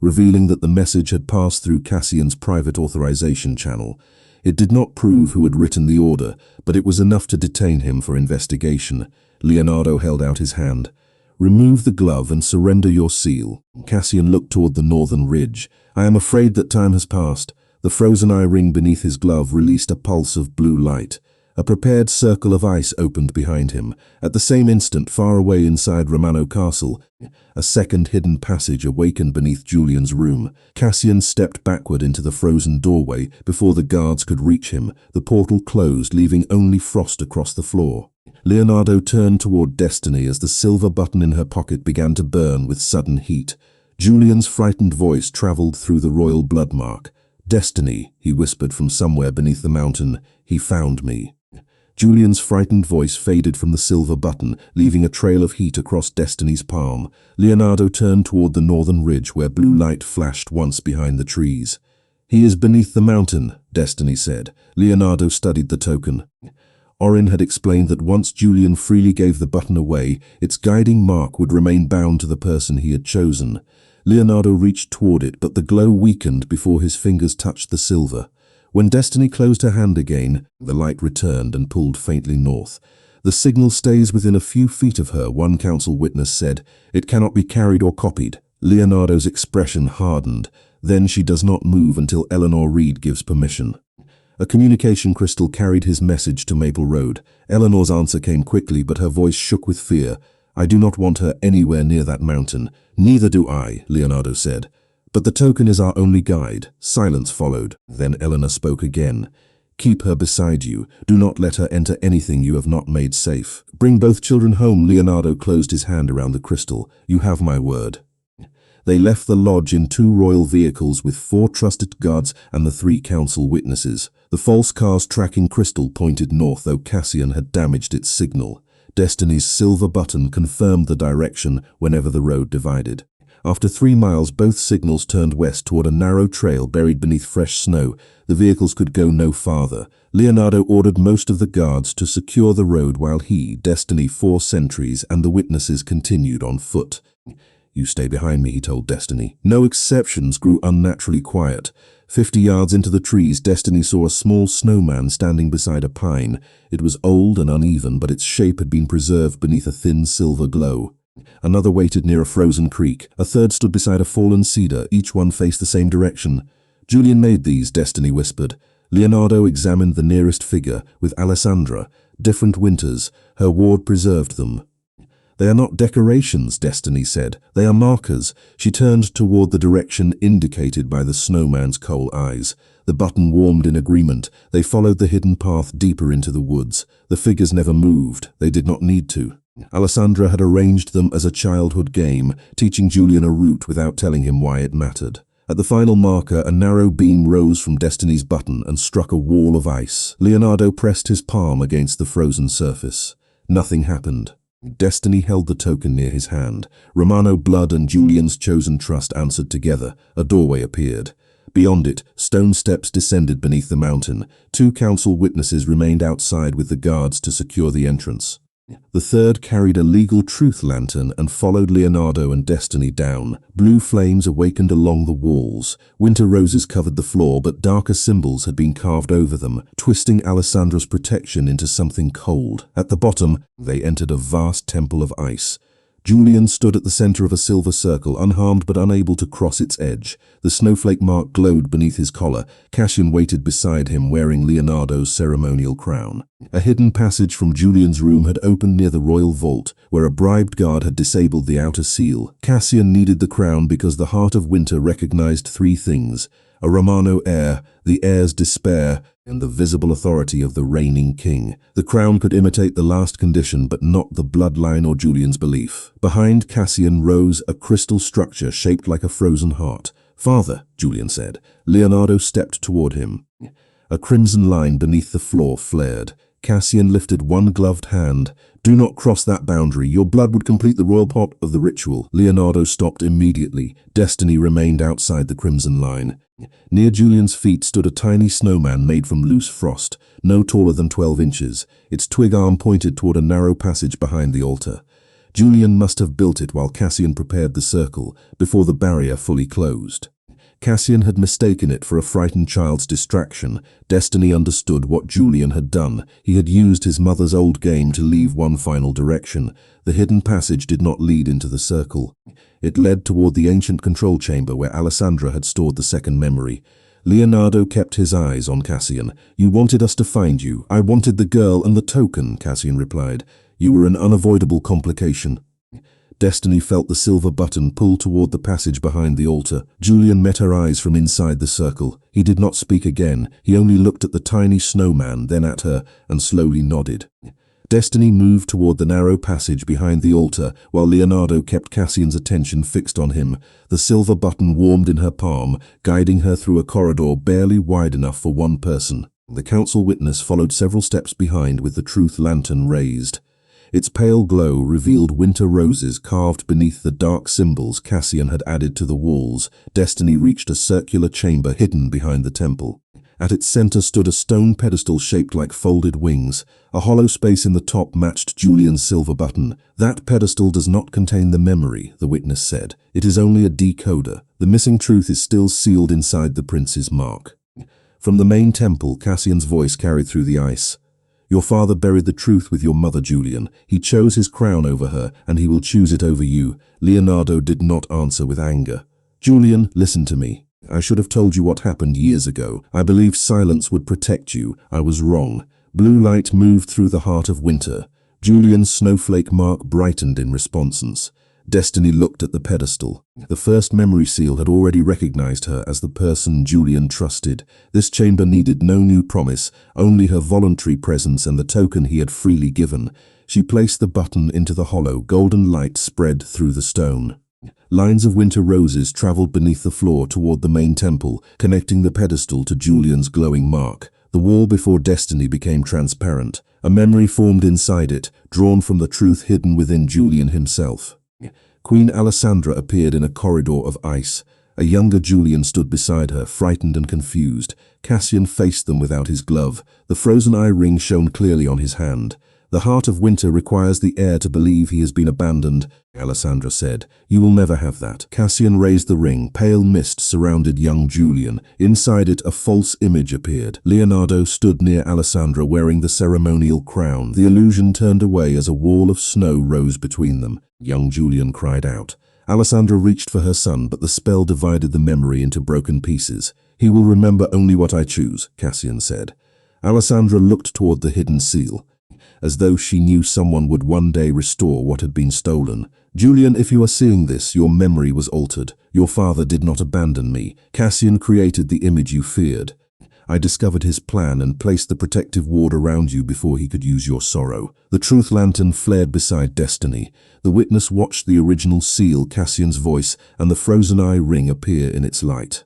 revealing that the message had passed through Cassian's private authorization channel. It did not prove who had written the order, but it was enough to detain him for investigation. Leonardo held out his hand. Remove the glove and surrender your seal. Cassian looked toward the northern ridge. I am afraid that time has passed. The frozen eye ring beneath his glove released a pulse of blue light. A prepared circle of ice opened behind him. At the same instant, far away inside Romano Castle, a second hidden passage awakened beneath Julian's room. Cassian stepped backward into the frozen doorway before the guards could reach him. The portal closed, leaving only frost across the floor. Leonardo turned toward Destiny as the silver button in her pocket began to burn with sudden heat. Julian's frightened voice traveled through the royal blood mark. Destiny, he whispered from somewhere beneath the mountain. He found me. Julian's frightened voice faded from the silver button, leaving a trail of heat across Destiny's palm. Leonardo turned toward the northern ridge where blue light flashed once behind the trees. He is beneath the mountain, Destiny said. Leonardo studied the token. Orin had explained that once Julian freely gave the button away, its guiding mark would remain bound to the person he had chosen. Leonardo reached toward it, but the glow weakened before his fingers touched the silver. When Destiny closed her hand again, the light returned and pulled faintly north. The signal stays within a few feet of her, one council witness said. It cannot be carried or copied. Leonardo's expression hardened. Then she does not move until Eleanor Reed gives permission. A communication crystal carried his message to Maple Road. Eleanor's answer came quickly, but her voice shook with fear. I do not want her anywhere near that mountain. Neither do I, Leonardo said. But the token is our only guide. Silence followed. Then Eleanor spoke again. Keep her beside you. Do not let her enter anything you have not made safe. Bring both children home. Leonardo closed his hand around the crystal. You have my word. They left the lodge in 2 royal vehicles with 4 trusted guards and the 3 council witnesses. The false car's tracking crystal pointed north, though Cassian had damaged its signal. Destiny's silver button confirmed the direction whenever the road divided. After 3 miles, both signals turned west toward a narrow trail buried beneath fresh snow. The vehicles could go no farther. Leonardo ordered most of the guards to secure the road while he, Destiny, 4 sentries, and the witnesses continued on foot. You stay behind me, he told Destiny. No exceptions grew unnaturally quiet. 50 yards into the trees, Destiny saw a small snowman standing beside a pine. It was old and uneven, but its shape had been preserved beneath a thin silver glow. Another waited near a frozen creek. A third stood beside a fallen cedar. Each one faced the same direction. Julian made these, Destiny whispered. Leonardo examined the nearest figure, with Alessandra. different winters. Her ward preserved them. They are not decorations, Destiny said. They are markers. She turned toward the direction indicated by the snowman's coal eyes. The button warmed in agreement. They followed the hidden path deeper into the woods. The figures never moved. They did not need to. Alessandra had arranged them as a childhood game, teaching Julian a route without telling him why it mattered. At the final marker, a narrow beam rose from Destiny's button and struck a wall of ice. Leonardo pressed his palm against the frozen surface. Nothing happened. Destiny held the token near his hand. Romano blood and Julian's chosen trust answered together. A doorway appeared. Beyond it, stone steps descended beneath the mountain. 2 council witnesses remained outside with the guards to secure the entrance. The third carried a legal truth lantern and followed Leonardo and Destiny down. Blue flames awakened along the walls. Winter roses covered the floor, but darker symbols had been carved over them, twisting Alessandra's protection into something cold. At the bottom, they entered a vast temple of ice. Julian stood at the center of a silver circle, unharmed but unable to cross its edge. The snowflake mark glowed beneath his collar. Cassian waited beside him, wearing Leonardo's ceremonial crown. A hidden passage from Julian's room had opened near the royal vault, where a bribed guard had disabled the outer seal. Cassian needed the crown because the heart of winter recognized 3 things: a Romano heir, the heir's despair, and the visible authority of the reigning king. The crown could imitate the last condition, but not the bloodline or Julian's belief. Behind Cassian rose a crystal structure shaped like a frozen heart. "Father," Julian said. Leonardo stepped toward him. A crimson line beneath the floor flared. Cassian lifted one gloved hand. "Do not cross that boundary. Your blood would complete the royal part of the ritual." Leonardo stopped immediately. Destiny remained outside the crimson line. Near Julian's feet stood a tiny snowman made from loose frost, no taller than 12 inches. Its twig arm pointed toward a narrow passage behind the altar. Julian must have built it while Cassian prepared the circle, before the barrier fully closed. Cassian had mistaken it for a frightened child's distraction. Destiny understood what Julian had done. He had used his mother's old game to leave one final direction. The hidden passage did not lead into the circle. It led toward the ancient control chamber where Alessandra had stored the second memory. Leonardo kept his eyes on Cassian. "You wanted us to find you." "I wanted the girl and the token," Cassian replied. "You were an unavoidable complication." Destiny felt the silver button pull toward the passage behind the altar. Julian met her eyes from inside the circle. He did not speak again. He only looked at the tiny snowman, then at her, and slowly nodded. Destiny moved toward the narrow passage behind the altar, while Leonardo kept Cassian's attention fixed on him. The silver button warmed in her palm, guiding her through a corridor barely wide enough for one person. The council witness followed several steps behind with the truth lantern raised. Its pale glow revealed winter roses carved beneath the dark symbols Cassian had added to the walls. Destiny reached a circular chamber hidden behind the temple. At its center stood a stone pedestal shaped like folded wings. A hollow space in the top matched Julian's silver button. "That pedestal does not contain the memory," the witness said. "It is only a decoder. The missing truth is still sealed inside the prince's mark." From the main temple, Cassian's voice carried through the ice. "Your father buried the truth with your mother, Julian. He chose his crown over her, and he will choose it over you." Leonardo did not answer with anger. "Julian, listen to me. I should have told you what happened years ago. I believed silence would protect you. I was wrong." Blue light moved through the heart of winter. Julian's snowflake mark brightened in response. Destiny looked at the pedestal. The first memory seal had already recognized her as the person Julian trusted. This chamber needed no new promise, only her voluntary presence and the token he had freely given. She placed the button into the hollow. Golden light spread through the stone. Lines of winter roses traveled beneath the floor toward the main temple, connecting the pedestal to Julian's glowing mark. The wall before Destiny became transparent. A memory formed inside it, drawn from the truth hidden within Julian himself. Queen Alessandra appeared in a corridor of ice. A younger Julian stood beside her, frightened and confused. Cassian faced them without his glove. The frozen eye ring shone clearly on his hand. "The heart of winter requires the heir to believe he has been abandoned," Alessandra said. "You will never have that." Cassian raised the ring. Pale mist surrounded young Julian. Inside it, a false image appeared. Leonardo stood near Alessandra wearing the ceremonial crown. The illusion turned away as a wall of snow rose between them. Young Julian cried out. Alessandra reached for her son, but the spell divided the memory into broken pieces. "He will remember only what I choose," Cassian said. Alessandra looked toward the hidden seal. as though she knew someone would one day restore what had been stolen. "Julian, if you are seeing this, your memory was altered. Your father did not abandon me. Cassian created the image you feared. I discovered his plan and placed the protective ward around you before he could use your sorrow." The truth lantern flared beside Destiny. The witness watched the original seal, Cassian's voice, and the frozen eye ring appear in its light.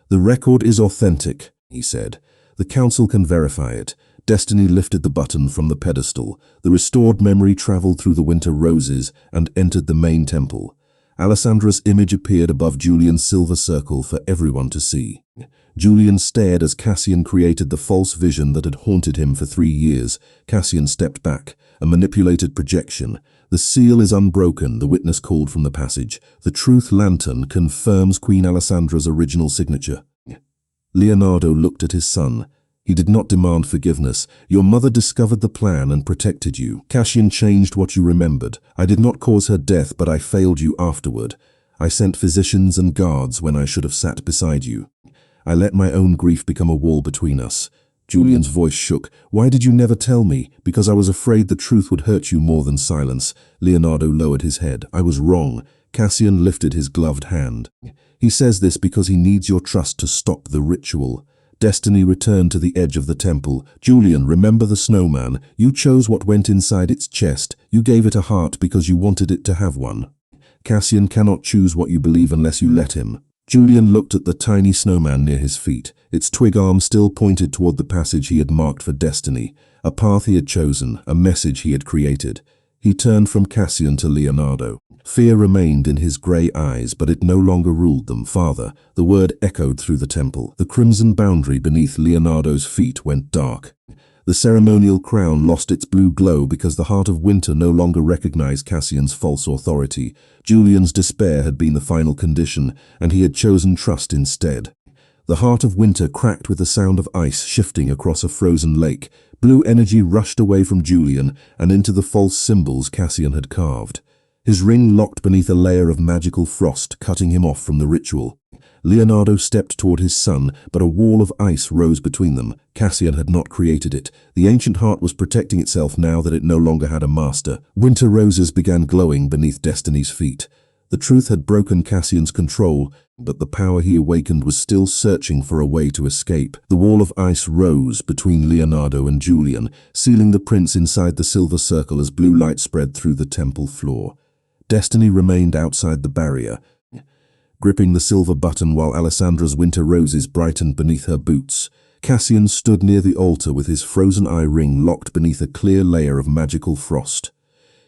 "The record is authentic," he said. "The council can verify it." Destiny lifted the button from the pedestal. The restored memory traveled through the winter roses and entered the main temple. Alessandra's image appeared above Julian's silver circle for everyone to see. Julian stared as Cassian created the false vision that had haunted him for 3 years. Cassian stepped back, a manipulated projection. "The seal is unbroken," the witness called from the passage. "The truth lantern confirms Queen Alessandra's original signature." Leonardo looked at his son. He did not demand forgiveness. "Your mother discovered the plan and protected you. Cassian changed what you remembered. I did not cause her death, but I failed you afterward. I sent physicians and guards when I should have sat beside you. I let my own grief become a wall between us." Julian's voice shook. "Why did you never tell me?" "Because I was afraid the truth would hurt you more than silence." Leonardo lowered his head. "I was wrong." Cassian lifted his gloved hand. "He says this because he needs your trust to stop the ritual." Destiny returned to the edge of the temple. "Julian, remember the snowman. You chose what went inside its chest. You gave it a heart because you wanted it to have one. Cassian cannot choose what you believe unless you let him." Julian looked at the tiny snowman near his feet. Its twig arm still pointed toward the passage he had marked for Destiny, a path he had chosen, a message he had created. He turned from Cassian to Leonardo. Fear remained in his grey eyes, but it no longer ruled them. "Father," the word echoed through the temple. The crimson boundary beneath Leonardo's feet went dark. The ceremonial crown lost its blue glow because the heart of winter no longer recognized Cassian's false authority. Julian's despair had been the final condition, and he had chosen trust instead. The heart of winter cracked with the sound of ice shifting across a frozen lake. Blue energy rushed away from Julian and into the false symbols Cassian had carved. His ring locked beneath a layer of magical frost, cutting him off from the ritual. Leonardo stepped toward his son, but a wall of ice rose between them. Cassian had not created it. The ancient heart was protecting itself now that it no longer had a master. Winter roses began glowing beneath Destiny's feet. The truth had broken Cassian's control, but the power he awakened was still searching for a way to escape. The wall of ice rose between Leonardo and Julian, sealing the prince inside the silver circle as blue light spread through the temple floor. Destiny remained outside the barrier, gripping the silver button while Alessandra's winter roses brightened beneath her boots. Cassian stood near the altar with his frozen eye ring locked beneath a clear layer of magical frost.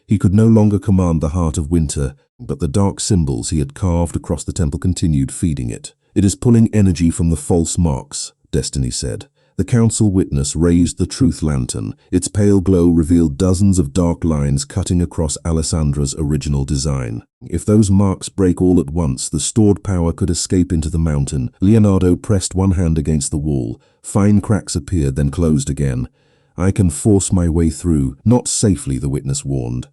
He could no longer command the heart of winter, but the dark symbols he had carved across the temple continued feeding it. "It is pulling energy from the false marks," Destiny said. The council witness raised the truth lantern. Its pale glow revealed dozens of dark lines cutting across Alessandra's original design. "If those marks break all at once, the stored power could escape into the mountain." Leonardo pressed one hand against the wall. Fine cracks appeared, then closed again. "I can force my way through." "Not safely," the witness warned.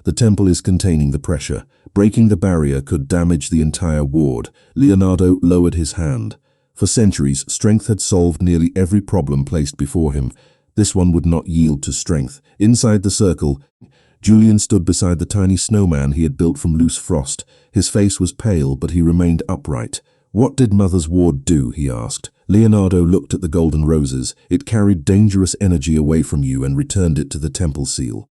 "The temple is containing the pressure. Breaking the barrier could damage the entire ward." Leonardo lowered his hand. For centuries, strength had solved nearly every problem placed before him. This one would not yield to strength. Inside the circle, Julian stood beside the tiny snowman he had built from loose frost. His face was pale, but he remained upright. "What did Mother's ward do?" he asked. Leonardo looked at the golden roses. "It carried dangerous energy away from you and returned it to the temple seal."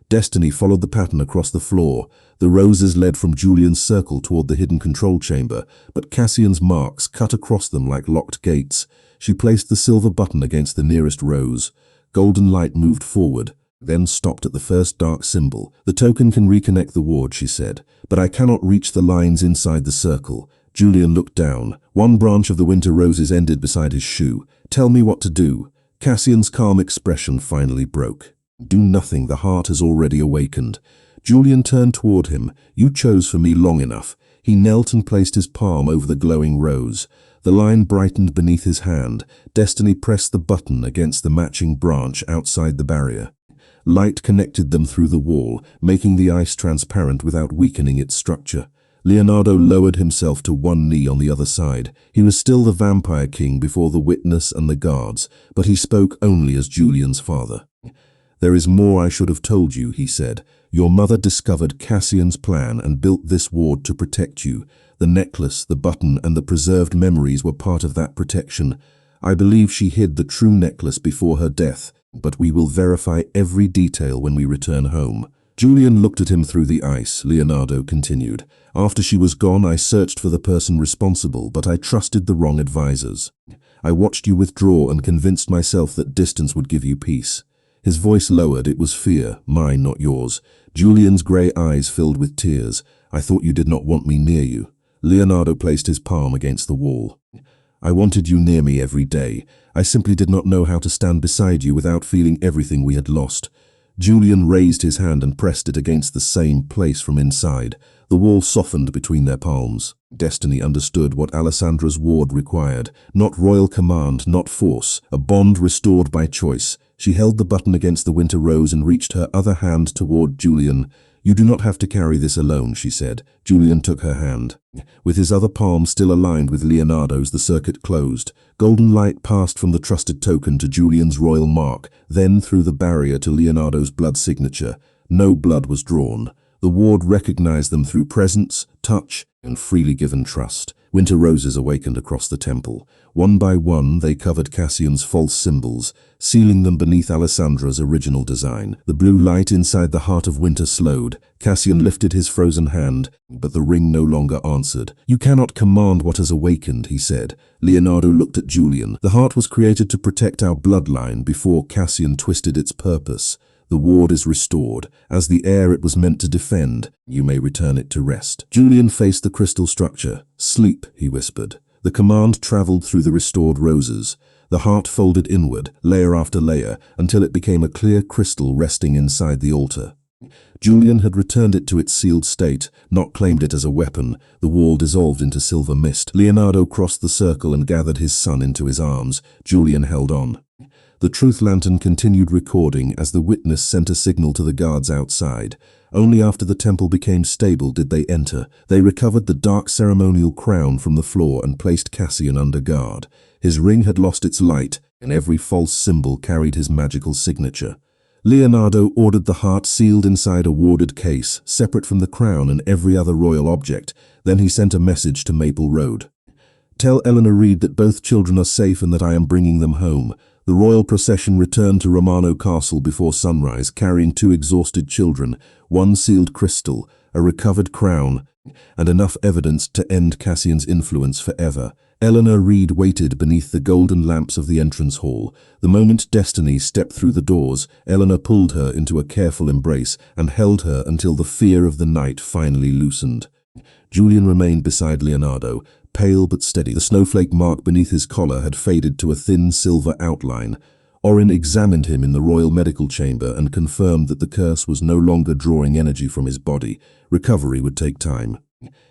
Destiny followed the pattern across the floor. The roses led from Julian's circle toward the hidden control chamber, but Cassian's marks cut across them like locked gates. She placed the silver button against the nearest rose. Golden light moved forward, then stopped at the first dark symbol. "The token can reconnect the ward," she said, "but I cannot reach the lines inside the circle." Julian looked down. One branch of the winter roses ended beside his shoe. "Tell me what to do." Cassian's calm expression finally broke. "Do nothing, the heart has already awakened." Julian turned toward him. "You chose for me long enough." He knelt and placed his palm over the glowing rose. The line brightened beneath his hand. Destiny pressed the button against the matching branch outside the barrier. Light connected them through the wall, making the ice transparent without weakening its structure. Leonardo lowered himself to one knee on the other side. He was still the vampire king before the witness and the guards, but he spoke only as Julian's father. "There is more I should have told you," he said. "Your mother discovered Cassian's plan and built this ward to protect you. The necklace, the button, and the preserved memories were part of that protection. I believe she hid the true necklace before her death, but we will verify every detail when we return home." Julian looked at him through the ice. Leonardo continued. "After she was gone, I searched for the person responsible, but I trusted the wrong advisors. I watched you withdraw and convinced myself that distance would give you peace." His voice lowered. It was fear, mine, not yours. Julian's grey eyes filled with tears. "I thought you did not want me near you." Leonardo placed his palm against the wall. "I wanted you near me every day. I simply did not know how to stand beside you without feeling everything we had lost." Julian raised his hand and pressed it against the same place from inside. The wall softened between their palms. Destiny understood what Alessandra's ward required. Not royal command, not force. A bond restored by choice. She held the button against the winter rose and reached her other hand toward Julian. "You do not have to carry this alone," she said. Julian took her hand. With his other palm still aligned with Leonardo's, the circuit closed. Golden light passed from the trusted token to Julian's royal mark, then through the barrier to Leonardo's blood signature. No blood was drawn. The ward recognized them through presence, touch, and freely given trust. Winter roses awakened across the temple. One by one, they covered Cassian's false symbols, sealing them beneath Alessandra's original design. The blue light inside the heart of winter slowed. Cassian lifted his frozen hand, but the ring no longer answered. "You cannot command what has awakened," he said. Leonardo looked at Julian. "The heart was created to protect our bloodline before Cassian twisted its purpose. The ward is restored. As the heir it was meant to defend, you may return it to rest." Julian faced the crystal structure. "Sleep," he whispered. The command traveled through the restored roses. The heart folded inward, layer after layer, until it became a clear crystal resting inside the altar. Julian had returned it to its sealed state, not claimed it as a weapon. The wall dissolved into silver mist. Leonardo crossed the circle and gathered his son into his arms. Julian held on. The truth lantern continued recording as the witness sent a signal to the guards outside. Only after the temple became stable did they enter. They recovered the dark ceremonial crown from the floor and placed Cassian under guard. His ring had lost its light, and every false symbol carried his magical signature. Leonardo ordered the heart sealed inside a warded case, separate from the crown and every other royal object. Then he sent a message to Maple Road. "Tell Eleanor Reed that both children are safe and that I am bringing them home." The royal procession returned to Romano Castle before sunrise, carrying 2 exhausted children, 1 sealed crystal, a recovered crown, and enough evidence to end Cassian's influence forever. Eleanor Reed waited beneath the golden lamps of the entrance hall. The moment Destiny stepped through the doors, Eleanor pulled her into a careful embrace and held her until the fear of the night finally loosened. Julian remained beside Leonardo, pale but steady. The snowflake mark beneath his collar had faded to a thin silver outline. Orin examined him in the royal medical chamber and confirmed that the curse was no longer drawing energy from his body. Recovery would take time.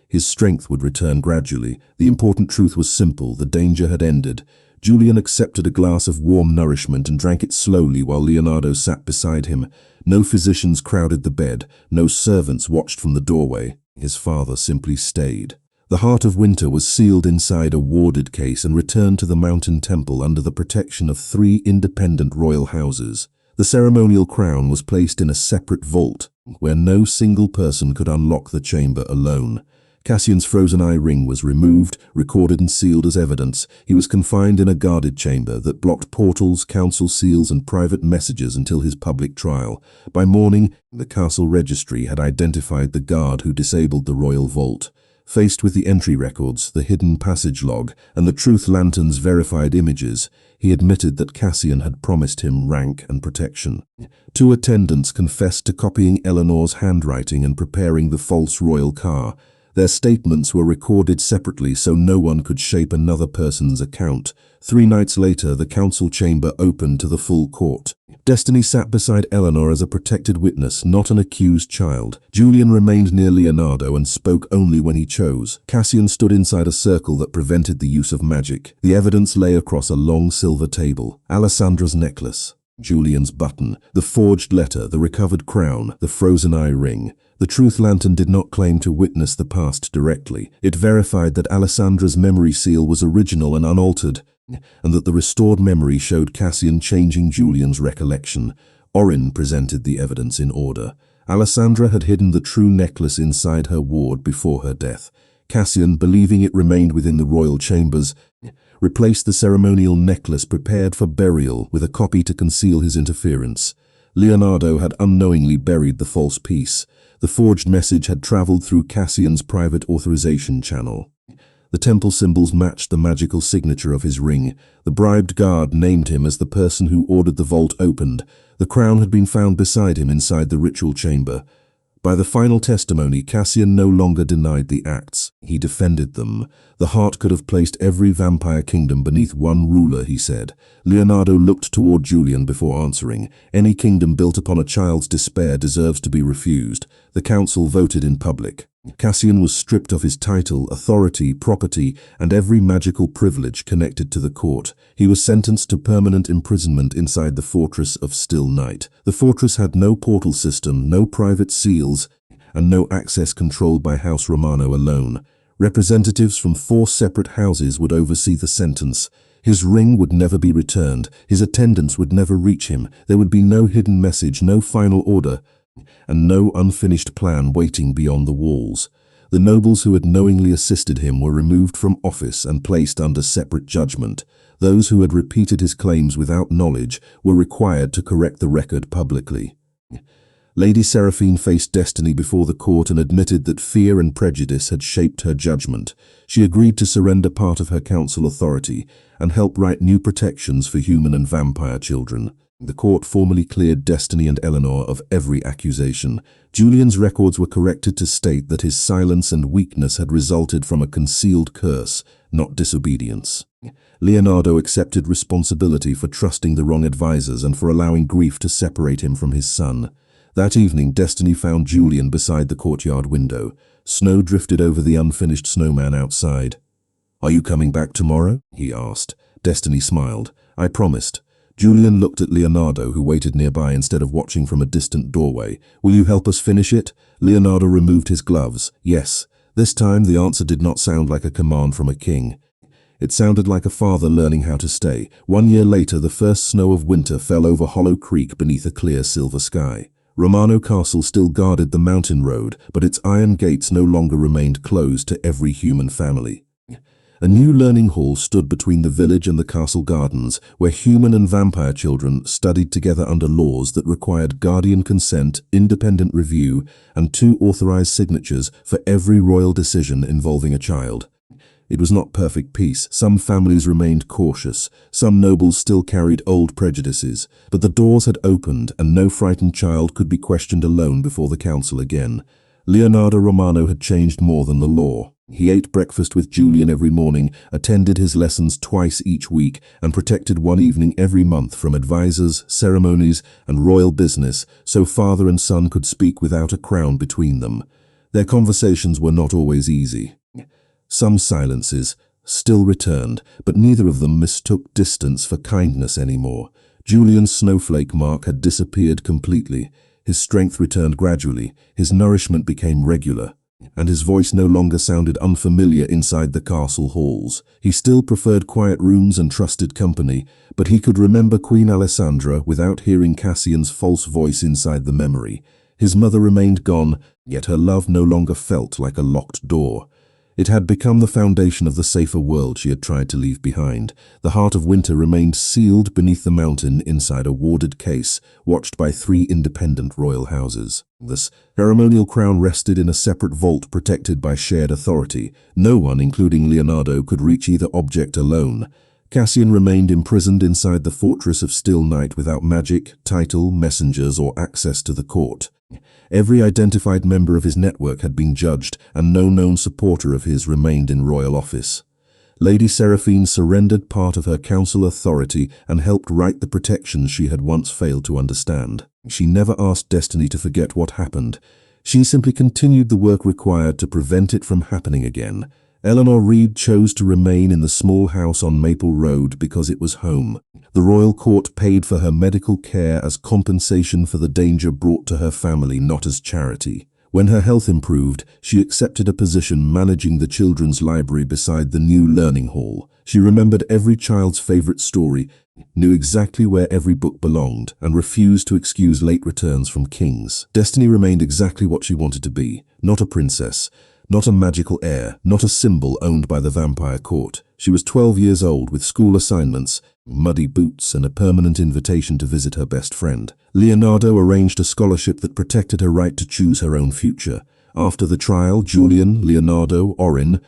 His strength would return gradually. The important truth was simple: the danger had ended. Julian accepted a glass of warm nourishment and drank it slowly while Leonardo sat beside him. No physicians crowded the bed. No servants watched from the doorway. His father simply stayed. The heart of winter was sealed inside a warded case and returned to the mountain temple under the protection of 3 independent royal houses. The ceremonial crown was placed in a separate vault, where no single person could unlock the chamber alone. Cassian's frozen eye ring was removed, recorded and sealed as evidence. He was confined in a guarded chamber that blocked portals, council seals and private messages until his public trial. By morning, the castle registry had identified the guard who disabled the royal vault. Faced with the entry records, the hidden passage log, and the truth lantern's verified images, he admitted that Cassian had promised him rank and protection. 2 attendants confessed to copying Eleanor's handwriting and preparing the false royal car. Their statements were recorded separately so no one could shape another person's account. 3 nights later, the council chamber opened to the full court. Destiny sat beside Eleanor as a protected witness, not an accused child. Julian remained near Leonardo and spoke only when he chose. Cassian stood inside a circle that prevented the use of magic. The evidence lay across a long silver table. Alessandra's necklace, Julian's button, the forged letter, the recovered crown, the frozen eye ring. The truth lantern did not claim to witness the past directly. It verified that Alessandra's memory seal was original and unaltered, and that the restored memory showed Cassian changing Julian's recollection. Orin presented the evidence in order. Alessandra had hidden the true necklace inside her ward before her death. Cassian, believing it remained within the royal chambers, replaced the ceremonial necklace prepared for burial with a copy to conceal his interference. Leonardo had unknowingly buried the false piece. The forged message had traveled through Cassian's private authorization channel. The temple symbols matched the magical signature of his ring. The bribed guard named him as the person who ordered the vault opened. The crown had been found beside him inside the ritual chamber. By the final testimony, Cassian no longer denied the acts. He defended them. The heart could have placed every vampire kingdom beneath one ruler, he said. Leonardo looked toward Julian before answering. Any kingdom built upon a child's despair deserves to be refused. The council voted in public. Cassian was stripped of his title, authority, property, and every magical privilege connected to the court. He was sentenced to permanent imprisonment inside the fortress of Still Night. The fortress had no portal system, no private seals, and no access controlled by House Romano alone. Representatives from 4 separate houses would oversee the sentence. His ring would never be returned. His attendants would never reach him. There would be no hidden message, no final order, and no unfinished plan waiting beyond the walls. The nobles who had knowingly assisted him were removed from office and placed under separate judgment. Those who had repeated his claims without knowledge were required to correct the record publicly. Lady Seraphine faced destiny before the court and admitted that fear and prejudice had shaped her judgment. She agreed to surrender part of her council authority and help write new protections for human and vampire children. The court formally cleared Destiny and Eleanor of every accusation. Julian's records were corrected to state that his silence and weakness had resulted from a concealed curse, not disobedience. Leonardo accepted responsibility for trusting the wrong advisors and for allowing grief to separate him from his son. That evening, Destiny found Julian beside the courtyard window. Snow drifted over the unfinished snowman outside. "Are you coming back tomorrow?" he asked. Destiny smiled. "I promised." Julian looked at Leonardo, who waited nearby instead of watching from a distant doorway. "Will you help us finish it?" Leonardo removed his gloves. "Yes." This time the answer did not sound like a command from a king. It sounded like a father learning how to stay. 1 year later, the first snow of winter fell over Hollow Creek beneath a clear silver sky. Romano Castle still guarded the mountain road, but its iron gates no longer remained closed to every human family. A new learning hall stood between the village and the castle gardens, where human and vampire children studied together under laws that required guardian consent, independent review, and 2 authorized signatures for every royal decision involving a child. It was not perfect peace. Some families remained cautious. Some nobles still carried old prejudices. But the doors had opened, and no frightened child could be questioned alone before the council again. Leonardo Romano had changed more than the law. He ate breakfast with Julian every morning, attended his lessons twice each week, and protected one evening every month from advisors, ceremonies, and royal business, so father and son could speak without a crown between them. Their conversations were not always easy. Some silences still returned, but neither of them mistook distance for kindness anymore. Julian's snowflake mark had disappeared completely. His strength returned gradually, his nourishment became regular, and his voice no longer sounded unfamiliar inside the castle halls. He still preferred quiet rooms and trusted company, but he could remember Queen Alessandra without hearing Cassian's false voice inside the memory. His mother remained gone, yet her love no longer felt like a locked door. It had become the foundation of the safer world she had tried to leave behind. The heart of winter remained sealed beneath the mountain inside a warded case, watched by 3 independent royal houses. The ceremonial crown rested in a separate vault protected by shared authority. No one, including Leonardo, could reach either object alone. Cassian remained imprisoned inside the fortress of Still Night without magic, title, messengers, or access to the court. Every identified member of his network had been judged, and no known supporter of his remained in royal office. Lady Seraphine surrendered part of her council authority and helped write the protections she had once failed to understand. She never asked Destiny to forget what happened. She simply continued the work required to prevent it from happening again. Eleanor Reed chose to remain in the small house on Maple Road because it was home. The royal court paid for her medical care as compensation for the danger brought to her family, not as charity. When her health improved, she accepted a position managing the children's library beside the new learning hall. She remembered every child's favorite story, knew exactly where every book belonged, and refused to excuse late returns from kings. Destiny remained exactly what she wanted to be, not a princess, not a magical heir, not a symbol owned by the vampire court. She was 12 years old with school assignments, muddy boots, and a permanent invitation to visit her best friend. Leonardo arranged a scholarship that protected her right to choose her own future. After the trial, Julian, Leonardo, Orin,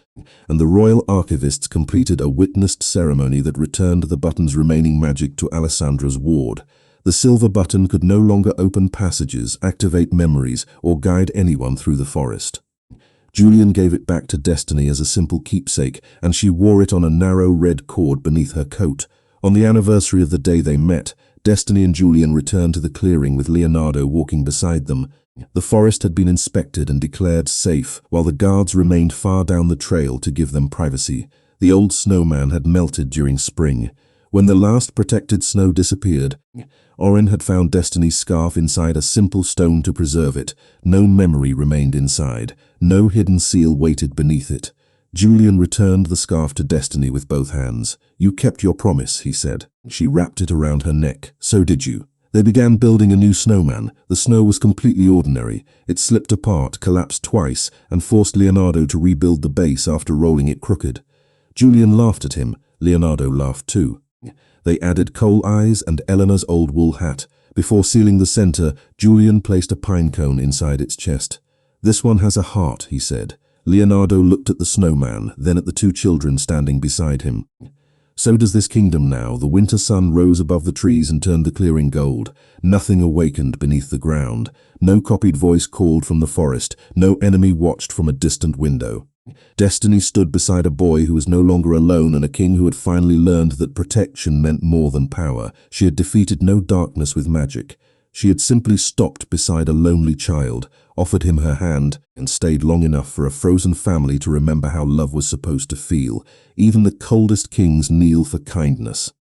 and the royal archivists completed a witnessed ceremony that returned the button's remaining magic to Alessandra's ward. The silver button could no longer open passages, activate memories, or guide anyone through the forest. Julian gave it back to Destiny as a simple keepsake, and she wore it on a narrow red cord beneath her coat. On the anniversary of the day they met, Destiny and Julian returned to the clearing with Leonardo walking beside them. The forest had been inspected and declared safe, while the guards remained far down the trail to give them privacy. The old snowman had melted during spring. When the last protected snow disappeared, Orin had found Destiny's scarf inside a simple stone to preserve it. No memory remained inside. No hidden seal waited beneath it. Julian returned the scarf to Destiny with both hands. "You kept your promise," he said. She wrapped it around her neck. "So did you." They began building a new snowman. The snow was completely ordinary. It slipped apart, collapsed twice, and forced Leonardo to rebuild the base after rolling it crooked. Julian laughed at him. Leonardo laughed too. They added coal eyes and Eleanor's old wool hat. Before sealing the center, Julian placed a pine cone inside its chest. "This one has a heart," he said. Leonardo looked at the snowman, then at the two children standing beside him. "So does this kingdom now." The winter sun rose above the trees and turned the clearing gold. Nothing awakened beneath the ground. No copied voice called from the forest. No enemy watched from a distant window. Destiny stood beside a boy who was no longer alone and a king who had finally learned that protection meant more than power. She had defeated no darkness with magic. She had simply stopped beside a lonely child, offered him her hand, and stayed long enough for a frozen family to remember how love was supposed to feel. Even the coldest kings kneel for kindness.